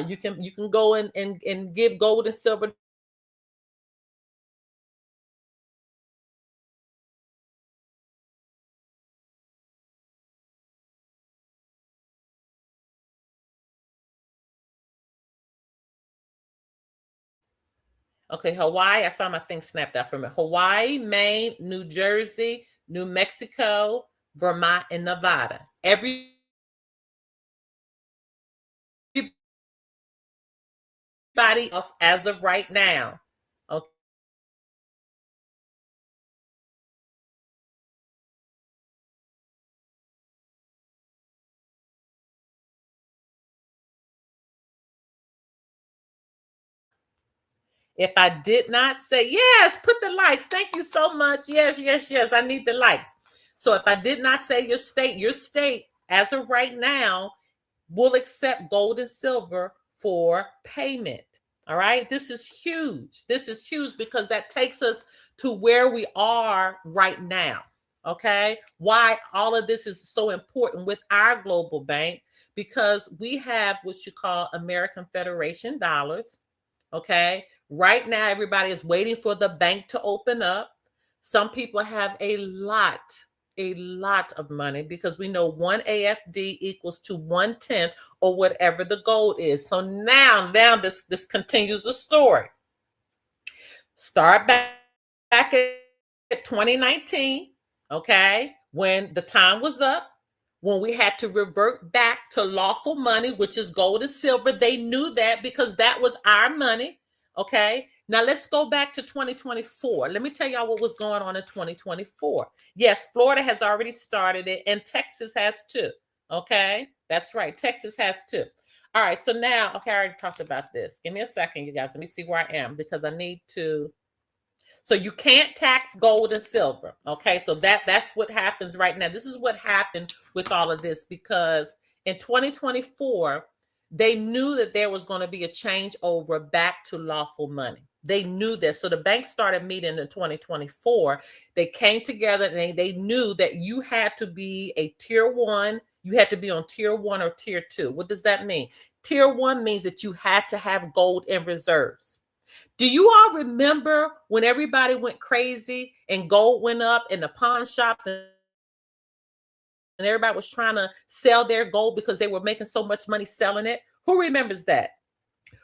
you can go and give gold and silver. Okay, Hawaii. I saw my thing snapped out from it. Hawaii, Maine, New Jersey, New Mexico, Vermont, and Nevada. Everybody else as of right now. Okay. If I did not say yes, put the likes. Thank you so much. Yes, yes, yes. I need the likes. So if I did not say your state as of right now will accept gold and silver for payment. All right. This is huge. This is huge because that takes us to where we are right now. Okay. Why all of this is so important with our global bank, because we have what you call American Federation dollars. Okay. Right now, everybody is waiting for the bank to open up. Some people have a lot of money, because we know one AFD equals to 1/10 or whatever the gold is. So now this continues the story. Start back at 2019, okay, when the time was up, when we had to revert back to lawful money, which is gold and silver. They knew that because that was our money. Okay. Now let's go back to 2024. Let me tell y'all what was going on in 2024. Yes, Florida has already started it, and Texas has too. Okay. That's right. Texas has too. All right. So now, okay, I already talked about this. Give me a second, you guys. Let me see where I am, because I need to. So you can't tax gold and silver. Okay, so that's what happens right now. This is what happened with all of this, because in 2024, they knew that there was going to be a changeover back to lawful money. They knew this. So the banks started meeting in 2024. They came together and they knew that you had to be a tier one. You had to be on tier one or tier two. What does that mean? Tier one means that you had to have gold in reserves. Do you all remember when everybody went crazy and gold went up in the pawn shops, and everybody was trying to sell their gold because they were making so much money selling it? Who remembers that?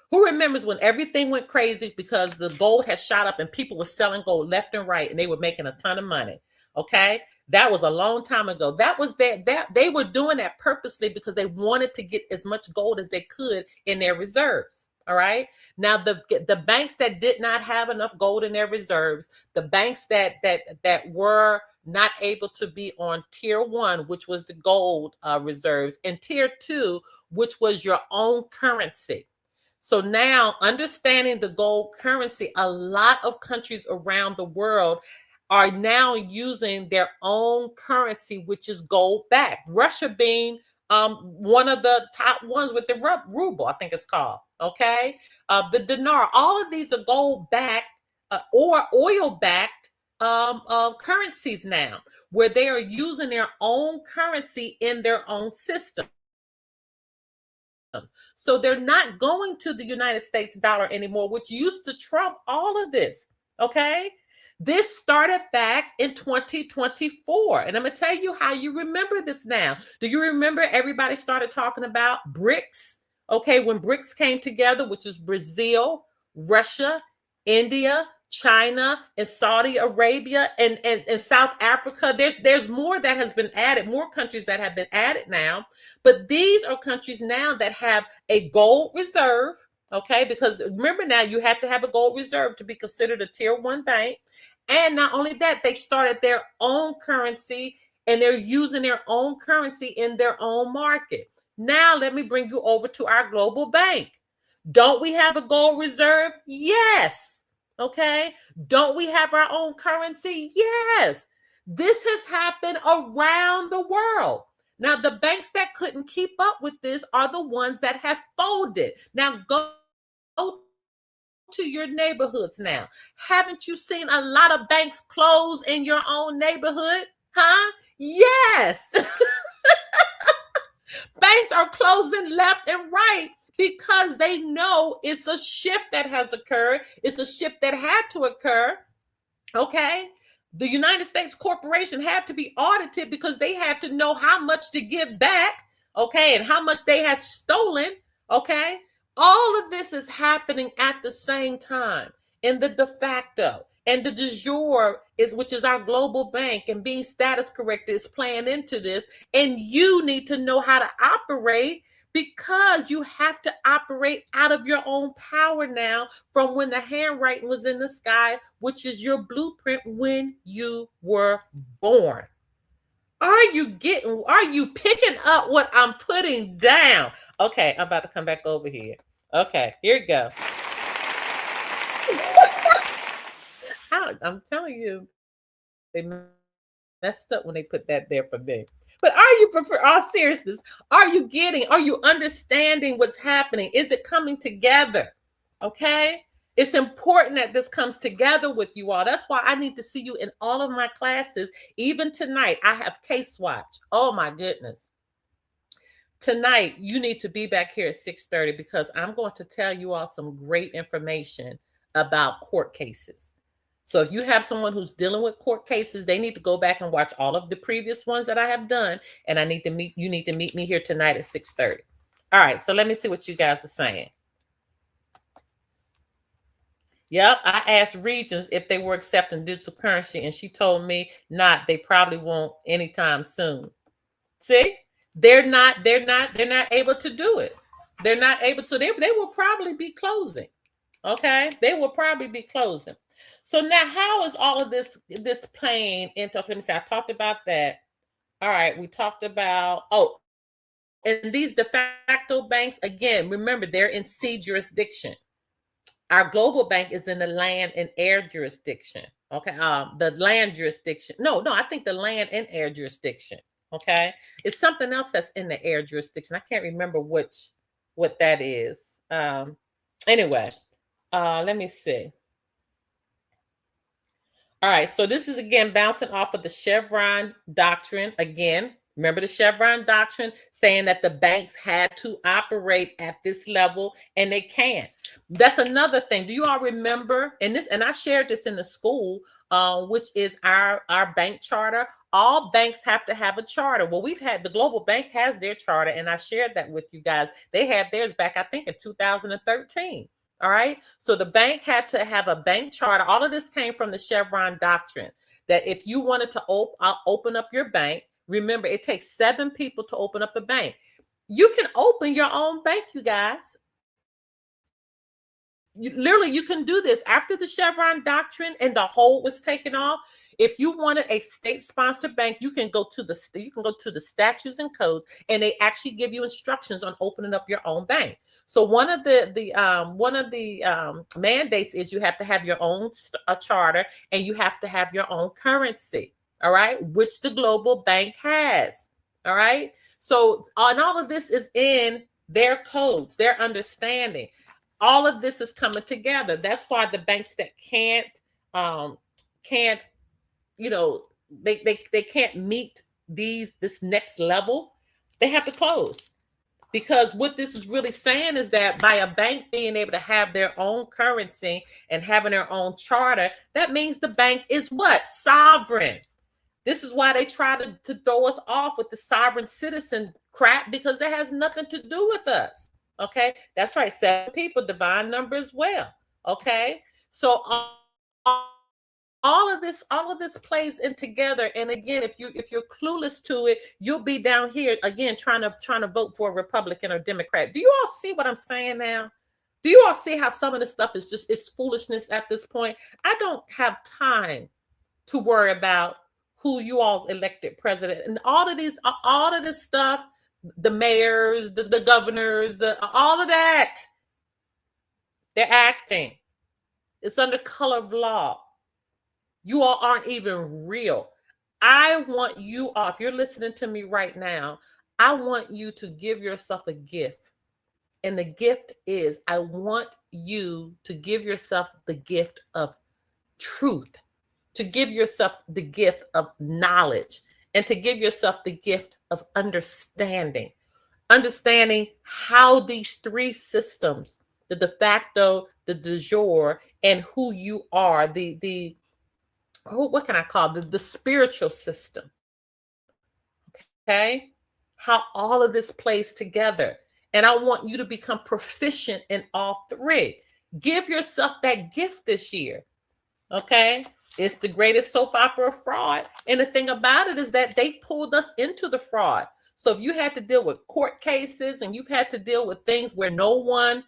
Who remembers when everything went crazy because the gold had shot up and people were selling gold left and right and they were making a ton of money? Okay. That was a long time ago. That was that they were doing that purposely because they wanted to get as much gold as they could in their reserves. All right. Now the banks that did not have enough gold in their reserves, the banks that were not able to be on tier one, which was the gold reserves, and tier two, which was your own currency. So now, understanding the gold currency, a lot of countries around the world are now using their own currency, which is gold backed. Russia being one of the top ones with the ruble, I think it's called. Okay, the dinar. All of these are gold backed or oil backed currencies now, where they are using their own currency in their own system. So they're not going to the United States dollar anymore, which used to trump all of this. Okay. This started back in 2024. And I'm going to tell you how you remember this now. Do you remember everybody started talking about BRICS? Okay. When BRICS came together, which is Brazil, Russia, India, China, and Saudi Arabia, and South Africa. There's more that has been added, more countries that have been added now. But these are countries now that have a gold reserve, okay? Because remember now, you have to have a gold reserve to be considered a tier one bank. And not only that, they started their own currency and they're using their own currency in their own market. Now, let me bring you over to our global bank. Don't we have a gold reserve? Yes. Okay. Don't we have our own currency? Yes. This has happened around the world. Now, the banks that couldn't keep up with this are the ones that have folded. Now, go to your neighborhoods now. Haven't you seen a lot of banks close in your own neighborhood? Huh? Yes. Banks are closing left and right because they know it's a shift that has occurred. It's a shift that had to occur. Okay. The United States corporation had to be audited because they had to know how much to give back. Okay. And how much they had stolen. Okay. All of this is happening at the same time in the de facto. And the de jure is, which is our global bank, and being status corrected is playing into this. And you need to know how to operate, because you have to operate out of your own power now from when the handwriting was in the sky, which is your blueprint when you were born. Are you picking up what I'm putting down? Okay, I'm about to come back over here. Okay, here we go. I'm telling you, they messed up when they put that there for me. But for all seriousness, are you understanding what's happening? Is it coming together? Okay. It's important that this comes together with you all. That's why I need to see you in all of my classes. Even tonight, I have Case Watch. Oh my goodness. Tonight, you need to be back here at 6:30 because I'm going to tell you all some great information about court cases. So if you have someone who's dealing with court cases, they need to go back and watch all of the previous ones that I have done. And you need to meet me here tonight at 6:30. All right, so let me see what you guys are saying. Yep, I asked Regions if they were accepting digital currency, and she told me not. They probably won't anytime soon. See, they're not able to do it. They're not able, so they will probably be closing. Okay, they will probably be closing. So now, how is all of this playing into? Let me say, I talked about that. All right, we talked about and these de facto banks again. Remember, they're in sea jurisdiction. Our global bank is in the land and air jurisdiction. Okay, the land jurisdiction. No, I think the land and air jurisdiction. Okay, it's something else that's in the air jurisdiction. I can't remember what that is. Anyway, let me see. All right, so this is again bouncing off of the Chevron doctrine. Again, remember the Chevron doctrine saying that the banks had to operate at this level, and they can. That's another thing. Do you all remember? And I shared this in the school, which is our bank charter. All banks have to have a charter. Well, the Global Bank has their charter, and I shared that with you guys. They had theirs back, I think, in 2013. All right. So the bank had to have a bank charter. All of this came from the Chevron doctrine, that if you wanted to open up your bank, remember, it takes 7 people to open up a bank. You can open your own bank, you guys. You can do this after the Chevron doctrine and the hold was taken off. If you wanted a state-sponsored bank, you can go to the statutes and codes, and they actually give you instructions on opening up your own bank. So one of the mandates is you have to have your own charter, and you have to have your own currency. All right, which the global bank has. All right. So and all of this is in their codes, their understanding. All of this is coming together. That's why the banks that can't they can't meet this next level, they have to close. Because what this is really saying is that by a bank being able to have their own currency and having their own charter, that means the bank is what? Sovereign. This is why they try to throw us off with the sovereign citizen crap, because it has nothing to do with us. Okay, that's right. 7 people, divine number as well. Okay, so all of this plays in together. And again, if you're clueless to it, you'll be down here again trying to vote for a Republican or Democrat. Do you all see what I'm saying now? Do you all see how some of this stuff is it's foolishness at this point? I don't have time to worry about who you all's elected president and all of this stuff. The mayors, the governors, all of that. They're acting. It's under color of law. You all aren't even real. I want you all, if you're listening to me right now, I want you to give yourself a gift. And the gift is, I want you to give yourself the gift of truth, to give yourself the gift of knowledge, and to give yourself the gift of understanding. Understanding how these three systems, the de facto, the de jure, and who you are, the what can I call the spiritual system, okay? How all of this plays together. And I want you to become proficient in all three. Give yourself that gift this year, okay? It's the greatest soap opera of fraud. And the thing about it is that they pulled us into the fraud. So if you had to deal with court cases and you've had to deal with things where no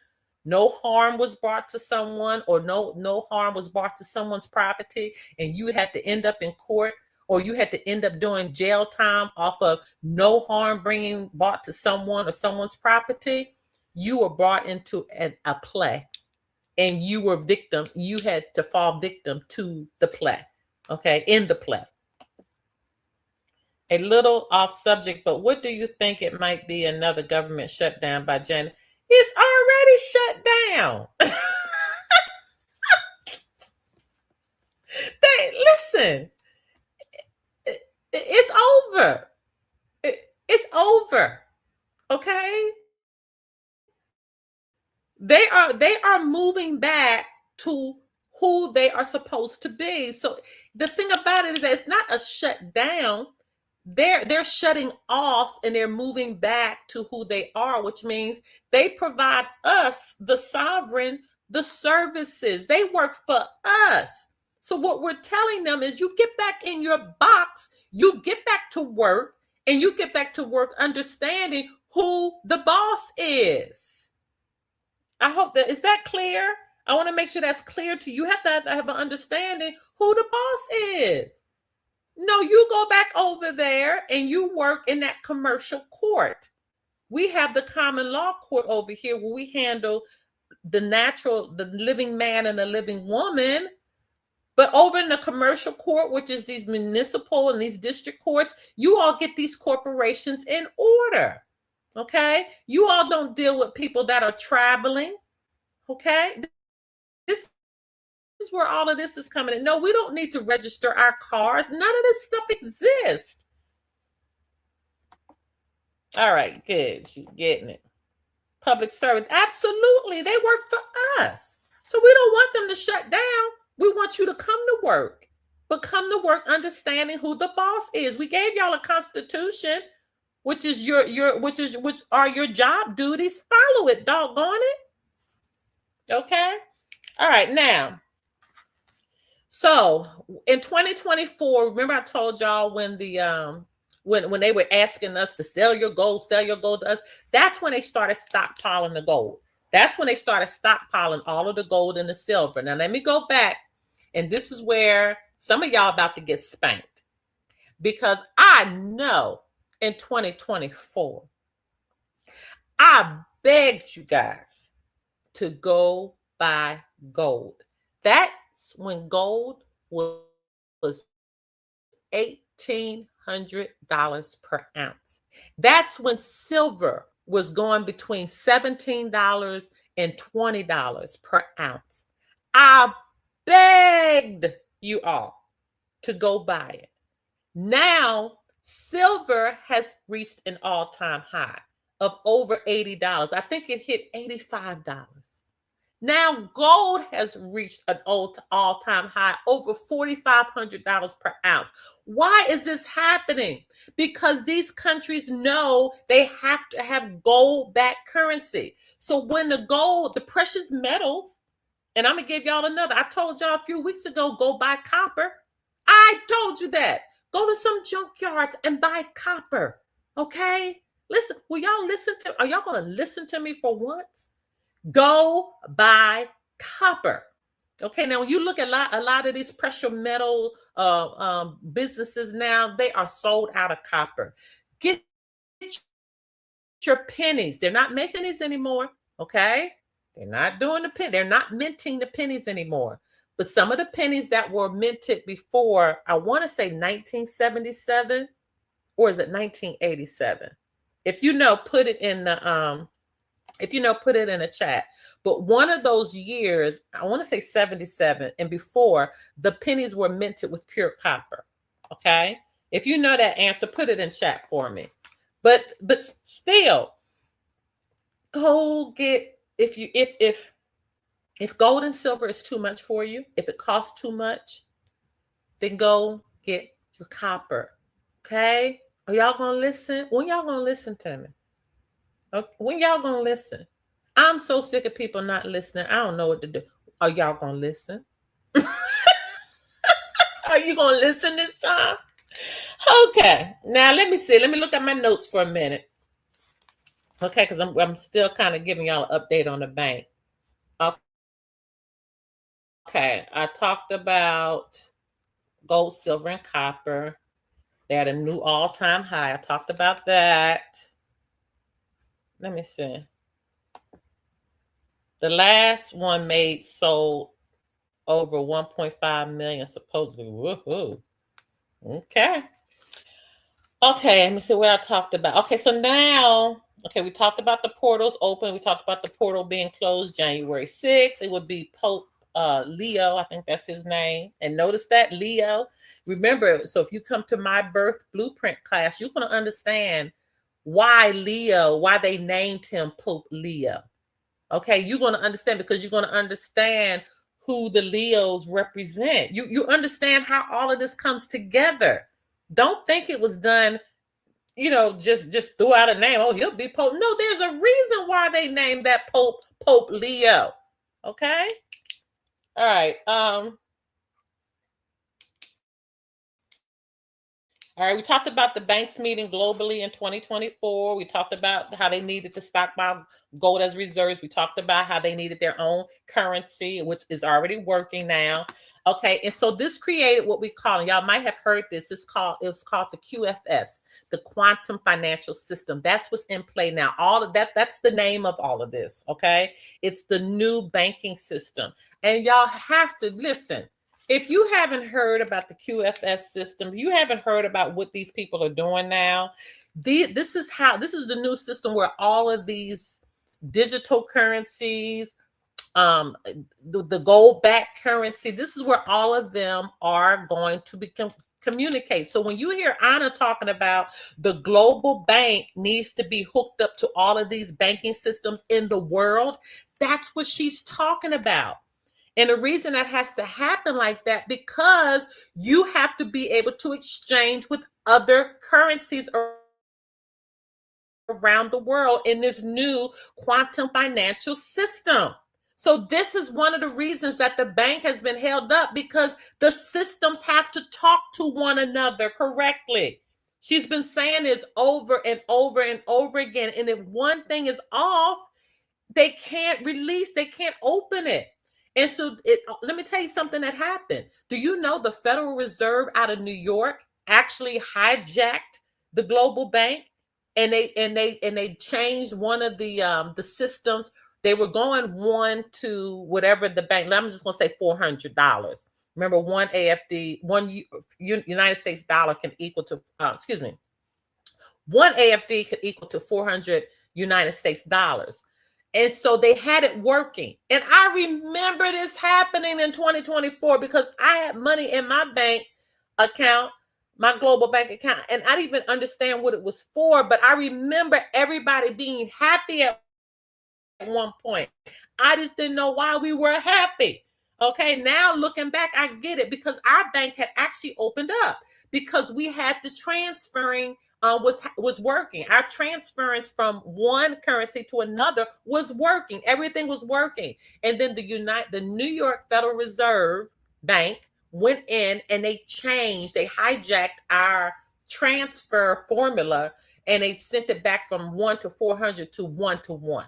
harm was brought to someone, or no harm was brought to someone's property, and you had to end up in court, or you had to end up doing jail time off of no harm bringing brought to someone or someone's property, you were brought into a play, and you had to fall victim to the play, okay, in the play. A little off subject, but what do you think it might be another government shutdown by January? It's already shut down. Listen, it's over. It's over. Okay? They are moving back to who they are supposed to be. So the thing about it is that it's not a shutdown. They're shutting off and they're moving back to who they are, which means they provide us, the sovereign, the services. They work for us. So what we're telling them is, you get back in your box, you get back to work, and you get back to work understanding who the boss is. I hope that is that clear. I want to make sure that's clear to you. You have to have an understanding who the boss is. No, you go back over there and you work in that commercial court. We have the common law court over here where we handle the living man and the living woman. But over in the commercial court, which is these municipal and these district courts, you all get these corporations in order. Okay? You all don't deal with people that are traveling. Okay? This is where all of this is coming in. No, we don't need to register our cars. None of this stuff exists. All right, good. She's getting it. Public service. Absolutely. They work for us. So we don't want them to shut down. We want you to come to work, but come to work understanding who the boss is. We gave y'all a constitution, which are your job duties. Follow it, doggone it. Okay. All right. Now, so in 2024, remember I told y'all when when they were asking us to sell your gold to us, that's when they started stockpiling the gold. That's when they started stockpiling all of the gold and the silver. Now, let me go back. And this is where some of y'all about to get spanked. Because I know in 2024, I begged you guys to go buy gold. That's when gold was $1,800 per ounce. That's when silver was going between $17 and $20 per ounce. I begged you all to go buy it. Now, silver has reached an all-time high of over $80. I think it hit $85. Now, gold has reached an all-time high, over $4,500 per ounce. Why is this happening? Because these countries know they have to have gold-backed currency. So when the precious metals, and I'm going to give y'all another. I told y'all a few weeks ago, go buy copper. I told you that. Go to some junkyards and buy copper. Okay? Listen, are y'all going to listen to me for once? Go buy copper. Okay, now when you look at a lot of these precious metal businesses now, they are sold out of copper. Get your pennies. They're not making these anymore. Okay? They're not doing the pen. They're not minting the pennies anymore. But some of the pennies that were minted before, I want to say 1977, or is it 1987? If you know, put it in the put it in a chat. But one of those years, I want to say 77 and before, the pennies were minted with pure copper. Okay? If you know that answer, put it in chat for me. But still, go get, if gold and silver is too much for you, if it costs too much, then go get your copper. Okay? Are y'all gonna listen? When y'all gonna listen to me? Okay. When y'all gonna listen? I'm so sick of people not listening. I don't know what to do. Are y'all gonna listen? Are you gonna listen this time? Okay. Now let me see. Let me look at my notes for a minute. Okay, because I'm still kind of giving y'all an update on the bank. Okay, I talked about gold, silver, and copper. They're at a new all-time high. I talked about that. Let me see. The last one sold over 1.5 million supposedly. Woohoo. Okay. Okay, let me see what I talked about. Okay, so now, we talked about the portals open. We talked about the portal being closed January 6th. It would be Pope Leo, I think that's his name. And notice that Leo. Remember, so if you come to my birth blueprint class, you're going to understand why they named him Pope Leo. Okay, you're going to understand because you're going to understand who the Leos represent. You understand how all of this comes together. Don't think it was done, just threw out a name. Oh, he'll be Pope. No, there's a reason why they named that Pope Leo. Okay? All right. All right, we talked about the banks meeting globally in 2024. We talked about how they needed to stockpile gold as reserves. We talked about how they needed their own currency, which is already working now. Okay, and so this created what we call, and y'all might have heard this, it was called the QFS, the Quantum Financial System. That's what's in play now. All of that, that's the name of all of this, okay? It's the new banking system. And y'all have to listen. If you haven't heard about the QFS system, you haven't heard about what these people are doing now. This is the new system where all of these digital currencies, the gold-backed currency, this is where all of them are going to communicate. So when you hear Anna talking about the global bank needs to be hooked up to all of these banking systems in the world, that's what she's talking about. And the reason that has to happen like that, because you have to be able to exchange with other currencies around the world in this new quantum financial system. So this is one of the reasons that the bank has been held up, because the systems have to talk to one another correctly. She's been saying this over and over and over again. And if one thing is off, they can't open it. And so let me tell you something that happened. Do you know the Federal Reserve out of New York actually hijacked the global bank, and they changed one of the systems. They were going one to whatever the bank. I'm just going to say $400. Remember, one AFD, one United States dollar can equal to one AFD could equal to 400 United States dollars. And so they had it working. And I remember this happening in 2024 because I had money in my bank account, my global bank account, and I didn't even understand what it was for. But I remember everybody being happy at one point. I just didn't know why we were happy. Okay, now looking back, I get it, because our bank had actually opened up because we had the transferring was working. Our transference from one currency to another was working. Everything was working. And then the New York Federal Reserve Bank went in and they hijacked our transfer formula, and they sent it back from 1 to 400 to 1 to 1.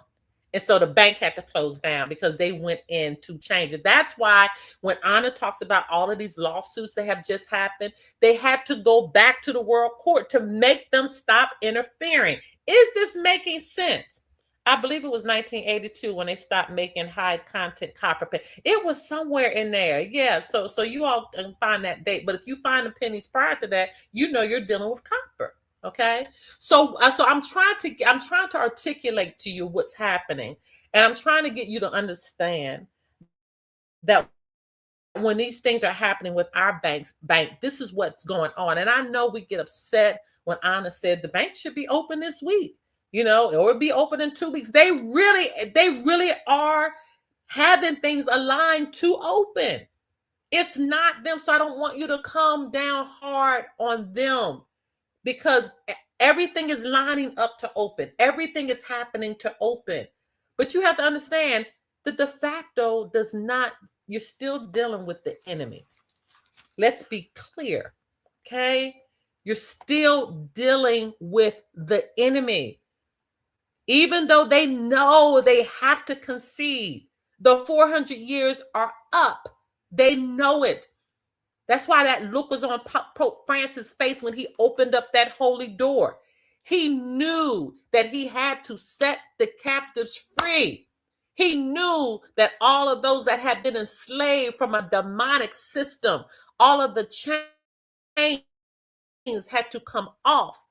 And so the bank had to close down because they went in to change it. That's why when Anna talks about all of these lawsuits that have just happened, they had to go back to the world court to make them stop interfering. Is this making sense? I believe it was 1982 when they stopped making high content copper pen. It was somewhere in there. Yeah. So you all can find that date. But if you find the pennies prior to that, you know you're dealing with copper. Okay. So I'm trying to articulate to you what's happening. And I'm trying to get you to understand that when these things are happening with our bank, this is what's going on. And I know we get upset when Anna said the bank should be open this week, or be open in 2 weeks. They really are having things aligned to open. It's not them. So I don't want you to come down hard on them, because everything is lining up to open. Everything is happening to open. But you have to understand that de facto does not, you're still dealing with the enemy. Let's be clear, okay? You're still dealing with the enemy. Even though they know they have to concede, the 400 years are up. They know it. That's why that look was on Pope Francis' face when he opened up that holy door. He knew that he had to set the captives free. He knew that all of those that had been enslaved from a demonic system, all of the chains had to come off.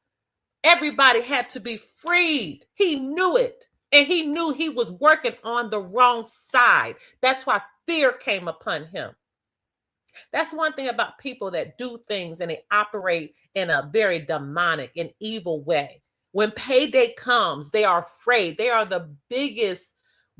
Everybody had to be freed. He knew it. And he knew he was working on the wrong side. That's why fear came upon him. That's one thing about people that do things and they operate in a very demonic and evil way. When payday comes, they are afraid. They are the biggest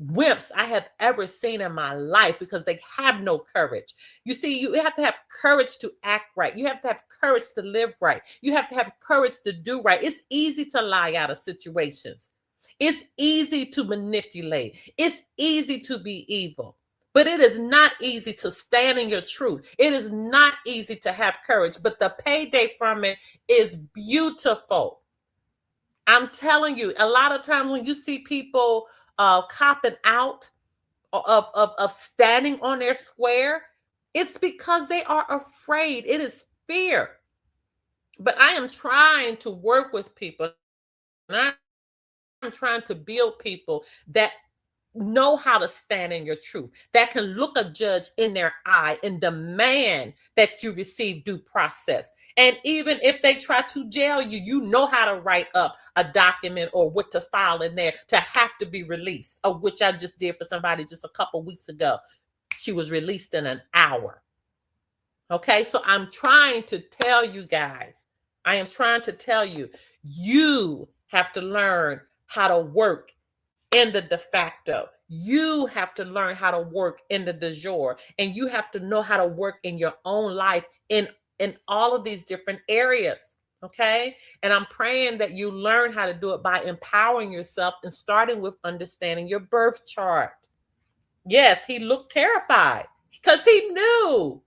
wimps I have ever seen in my life, because they have no courage. You see, you have to have courage to act right. You have to have courage to live right. You have to have courage to do right. It's easy to lie out of situations. It's easy to manipulate. It's easy to be evil. But it is not easy to stand in your truth. It is not easy to have courage, but the payday from it is beautiful. I'm telling you, a lot of times when you see people copping out of standing on their square, it's because they are afraid. It is fear. But I am trying to work with people, and I'm trying to build people that know how to stand in your truth, that can look a judge in their eye and demand that you receive due process. And even if they try to jail you, you know how to write up a document or what to file in there to have to be released, of which I just did for somebody just a couple weeks ago. She was released in an hour. Okay, so I'm trying to tell you guys, I am trying to tell you, you have to learn how to work in the de facto. You have to learn how to work in the de jure, and you have to know how to work in your own life in all of these different areas. Okay. And I'm praying that you learn how to do it by empowering yourself and starting with understanding your birth chart. Yes, he looked terrified because he knew.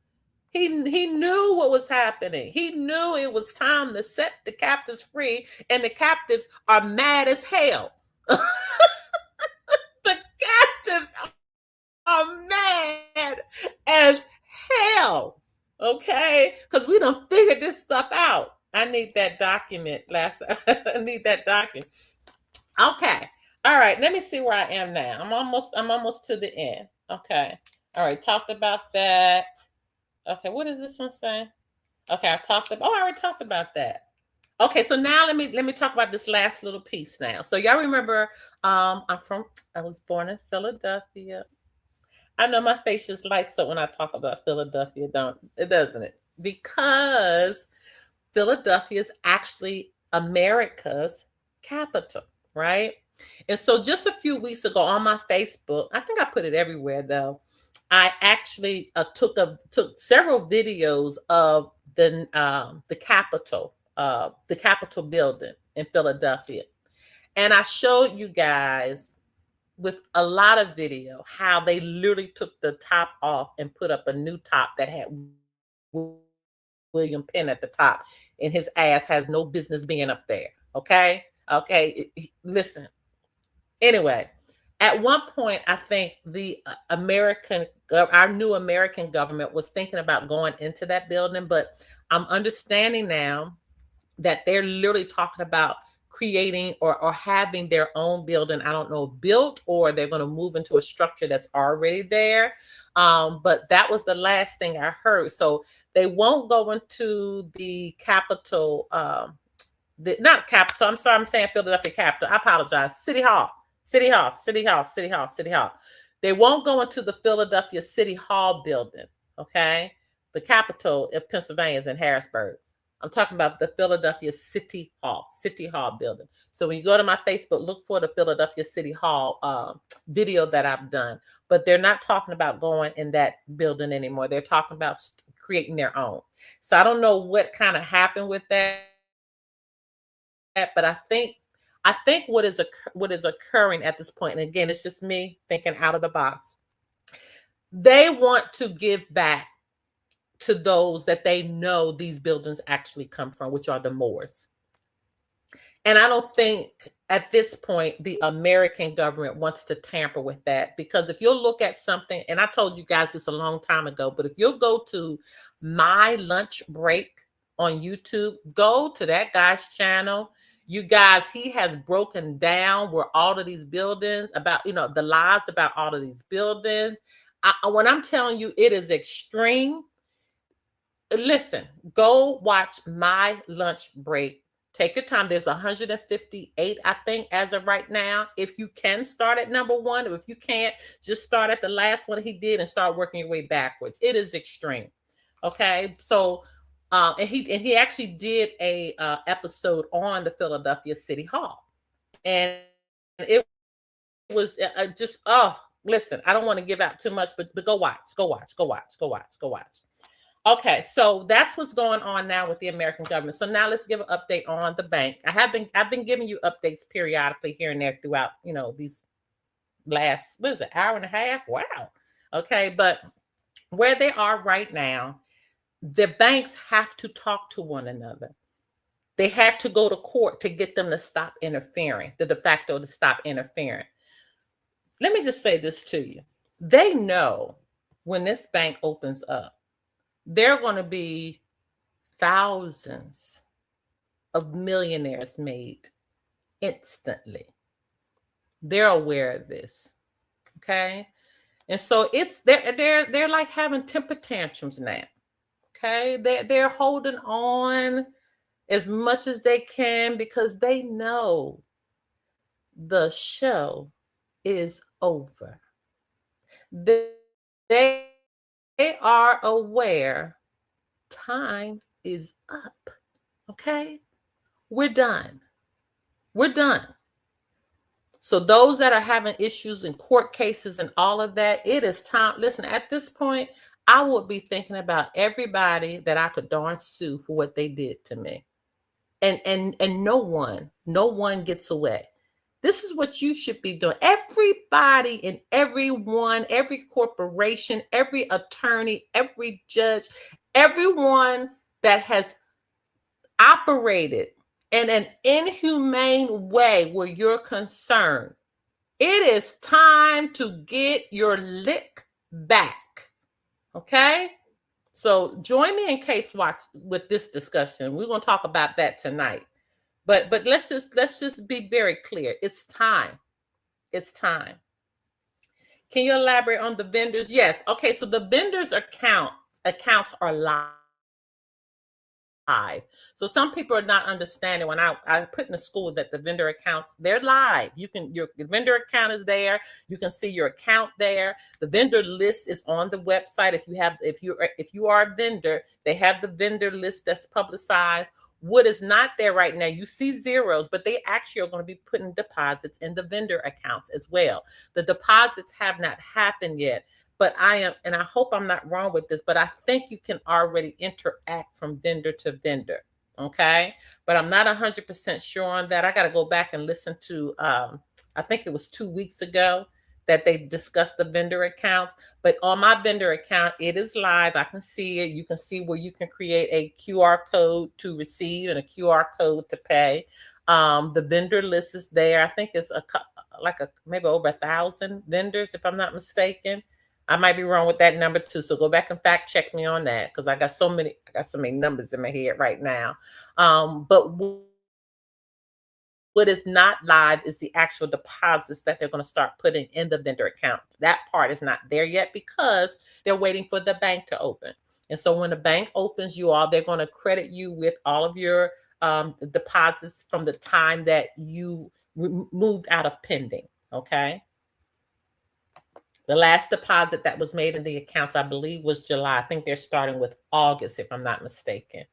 He knew what was happening. He knew it was time to set the captives free, and the captives are mad as hell. The captives are mad as hell. Okay? Because we done figured this stuff out. I need that document. I need that document. Okay. All right. Let me see where I am now. I'm almost to the end. Okay. All right. Talked about that. Okay. What does this one say? Okay. I already talked about that. Okay, so now let me talk about this last little piece now. So y'all remember, I was born in Philadelphia. I know my face just lights up when I talk about Philadelphia, doesn't it? Because Philadelphia is actually America's capital, right? And so just a few weeks ago on my Facebook, I think I put it everywhere though, I actually took several videos of the Capitol. The Capitol building in Philadelphia. And I showed you guys with a lot of video how they literally took the top off and put up a new top that had William Penn at the top, and his ass has no business being up there. Okay. Listen. Anyway, at one point, I think our new American government was thinking about going into that building, but I'm understanding now that they're literally talking about creating or having their own building. I don't know, built, or they're going to move into a structure that's already there. But that was the last thing I heard. So they won't go into the Capitol, not Capitol. I'm sorry, I'm saying Philadelphia Capitol. I apologize. City Hall, City Hall, City Hall, City Hall, City Hall. They won't go into the Philadelphia City Hall building. Okay, the Capitol of Pennsylvania is in Harrisburg. I'm talking about the Philadelphia City Hall building. So when you go to my Facebook, look for the Philadelphia City Hall video that I've done. But they're not talking about going in that building anymore. They're talking about creating their own. So I don't know what kind of happened with that, but I think what is occurring at this point, and again, it's just me thinking out of the box. They want to give back to those that they know these buildings actually come from, which are the Moors. And I don't think at this point the American government wants to tamper with that, because if you'll look at something, and I told you guys this a long time ago, but if you'll go to My Lunch Break on YouTube, go to that guy's channel. You guys, he has broken down where all of these buildings about, the lies about all of these buildings. When I'm telling you, it is extreme. Listen, go watch My Lunch Break. Take your time. There's 158, I think, as of right now. If you can start at number one, or if you can't, just start at the last one he did and start working your way backwards. It is extreme. Okay, so and he actually did a episode on the Philadelphia City Hall, and it was just listen. I don't want to give out too much, but go watch. Okay, so that's what's going on now with the American government. So now let's give an update on the bank. I've been giving you updates periodically here and there throughout, these last, hour and a half? Wow. Okay, but where they are right now, the banks have to talk to one another. They had to go to court to get them to stop interfering, the de facto to stop interfering. Let me just say this to you. They know when this bank opens up, there are going to be thousands of millionaires made instantly. They're aware of this. Okay. And so they're like having temper tantrums now. Okay. They're holding on as much as they can because they know the show is over. They are aware time is up. Okay? We're done. So those that are having issues in court cases and all of that, it is time. Listen, at this point, I would be thinking about everybody that I could darn sue for what they did to me. And no one gets away. This is what you should be doing. Everybody and everyone, every corporation, every attorney, every judge, everyone that has operated in an inhumane way where you're concerned, it is time to get your lick back. Okay? So join me in Case Watch with this discussion. We're going to talk about that tonight. But let's just be very clear. It's time. It's time. Can you elaborate on the vendors? Yes. Okay. So the vendors accounts are live. So some people are not understanding when I put in the school that the vendor accounts, they're live. Your vendor account is there. You can see your account there. The vendor list is on the website. If you are a vendor, they have the vendor list that's publicized. What is not there right now, you see zeros, but they actually are going to be putting deposits in the vendor accounts as well. The deposits have not happened yet, but I hope I'm not wrong with this, but I think you can already interact from vendor to vendor. Okay. But I'm not 100% sure on that. I got to go back and listen to, I think it was 2 weeks ago that they discussed the vendor accounts. But on my vendor account, it is live. I can see it. You can see where you can create a QR code to receive and a QR code to pay. The vendor list is there. I think it's maybe over 1,000 vendors, if I'm not mistaken. I might be wrong with that number too. So go back and fact check me on that, because I got so many numbers in my head right now. But What is not live is the actual deposits that they're going to start putting in the vendor account. That part is not there yet because they're waiting for the bank to open. And so when the bank opens, they're going to credit you with all of your deposits from the time that you moved out of pending. Okay. The last deposit that was made in the accounts, I believe, was July. I think they're starting with August, if I'm not mistaken.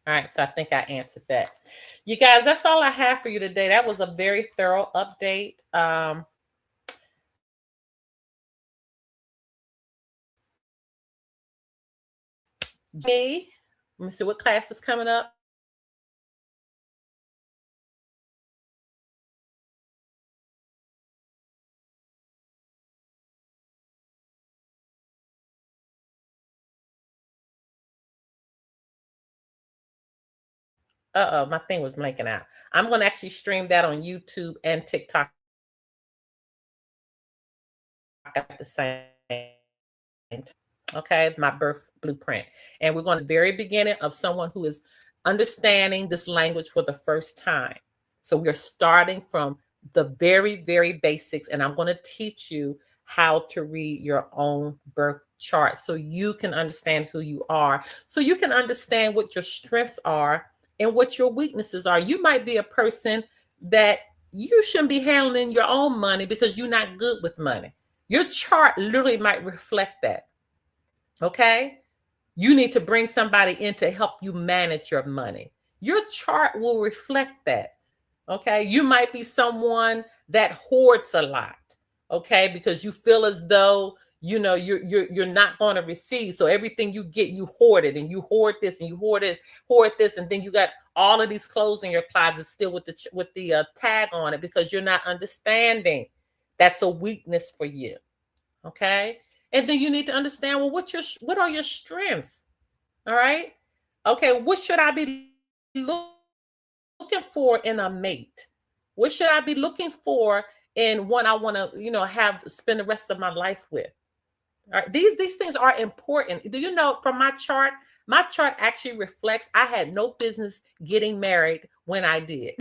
All right, so I think I answered that. You guys, that's all I have for you today. That was a very thorough update. Let me see what class is coming up. My thing was blanking out. I'm going to actually stream that on YouTube and TikTok at the same time. Okay, my birth blueprint. And we're going to the very beginning of someone who is understanding this language for the first time. So we're starting from the very, very basics, and I'm going to teach you how to read your own birth chart so you can understand who you are, so you can understand what your strengths are and what your weaknesses are. You might be a person that you shouldn't be handling your own money because you're not good with money. Your chart literally might reflect that. Okay. You need to bring somebody in to help you manage your money. Your chart will reflect that. Okay. You might be someone that hoards a lot. Okay. Because you feel as though, you're not going to receive. So everything you get, you hoard it, and you hoard this and you hoard this. And then you got all of these clothes in your closet still with the tag on it because you're not understanding. That's a weakness for you. Okay. And then you need to understand, well, what are your strengths? All right. Okay. What should I be looking for in a mate? What should I be looking for in one I want to, have spend the rest of my life with? All right. These things are important. Do you know from my chart actually reflects I had no business getting married when I did.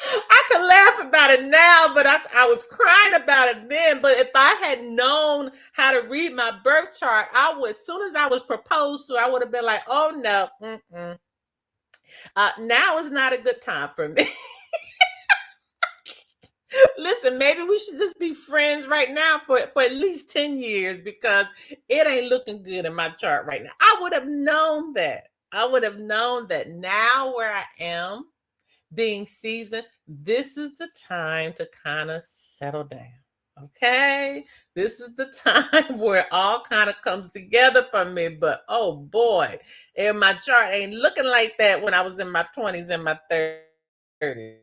I can laugh about it now, but I was crying about it then. But if I had known how to read my birth chart, as soon as I was proposed to, I would have been like, oh no. Now is not a good time for me. Listen, maybe we should just be friends right now for at least 10 years because it ain't looking good in my chart right now. I would have known that. Now where I am, being seasoned, this is the time to kind of settle down. Okay, this is the time where it all kind of comes together for me. But oh boy, and my chart ain't looking like that when I was in my 20s and my 30s.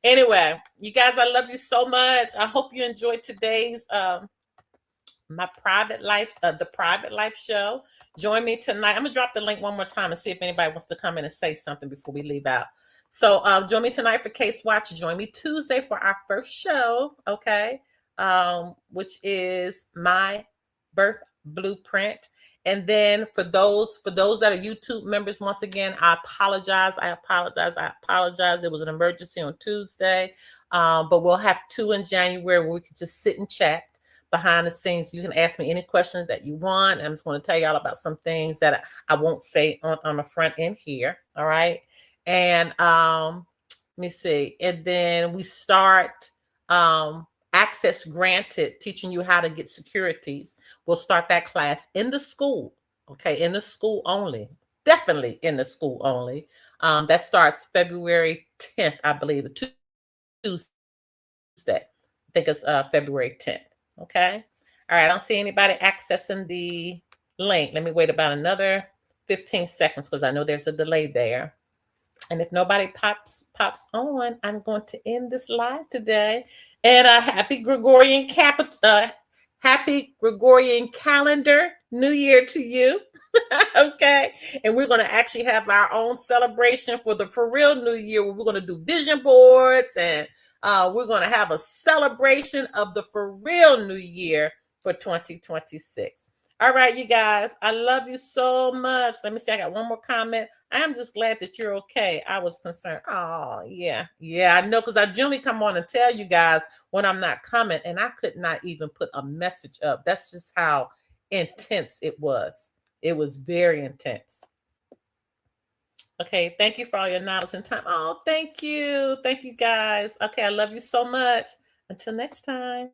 Anyway, you guys, I love you so much. I hope you enjoyed today's my private life, the private life show. Join me tonight. I'm gonna drop the link one more time and see if anybody wants to come in and say something before we leave out. So join me tonight for Case Watch. Join me Tuesday for our first show, okay? Which is my birth blueprint. And then for those that are YouTube members, once again, I apologize. It was an emergency on Tuesday, but we'll have 2 in January where we can just sit and chat behind the scenes. You can ask me any questions that you want. I'm just going to tell y'all about some things that I won't say on the front end here. All right. And let me see. And then we start access granted, teaching you how to get securities. We'll start that class in the school. Okay. In the school only. Definitely in the school only. That starts February 10th, I believe, Tuesday. I think it's February 10th. Okay. All right. I don't see anybody accessing the link. Let me wait about another 15 seconds because I know there's a delay there. And if nobody pops on, I'm going to end this live today. And happy Gregorian calendar New Year to you. Okay. And we're going to actually have our own celebration for real New Year where we're going to do vision boards and we're going to have a celebration of the for real New Year for 2026. All right, you guys. I love you so much. Let me see. I got one more comment. I am just glad that you're okay. I was concerned. Oh, yeah. Yeah, I know, because I generally come on and tell you guys when I'm not coming, and I could not even put a message up. That's just how intense it was. It was very intense. Okay, thank you for all your knowledge and time. Oh, thank you. Thank you, guys. Okay, I love you so much. Until next time.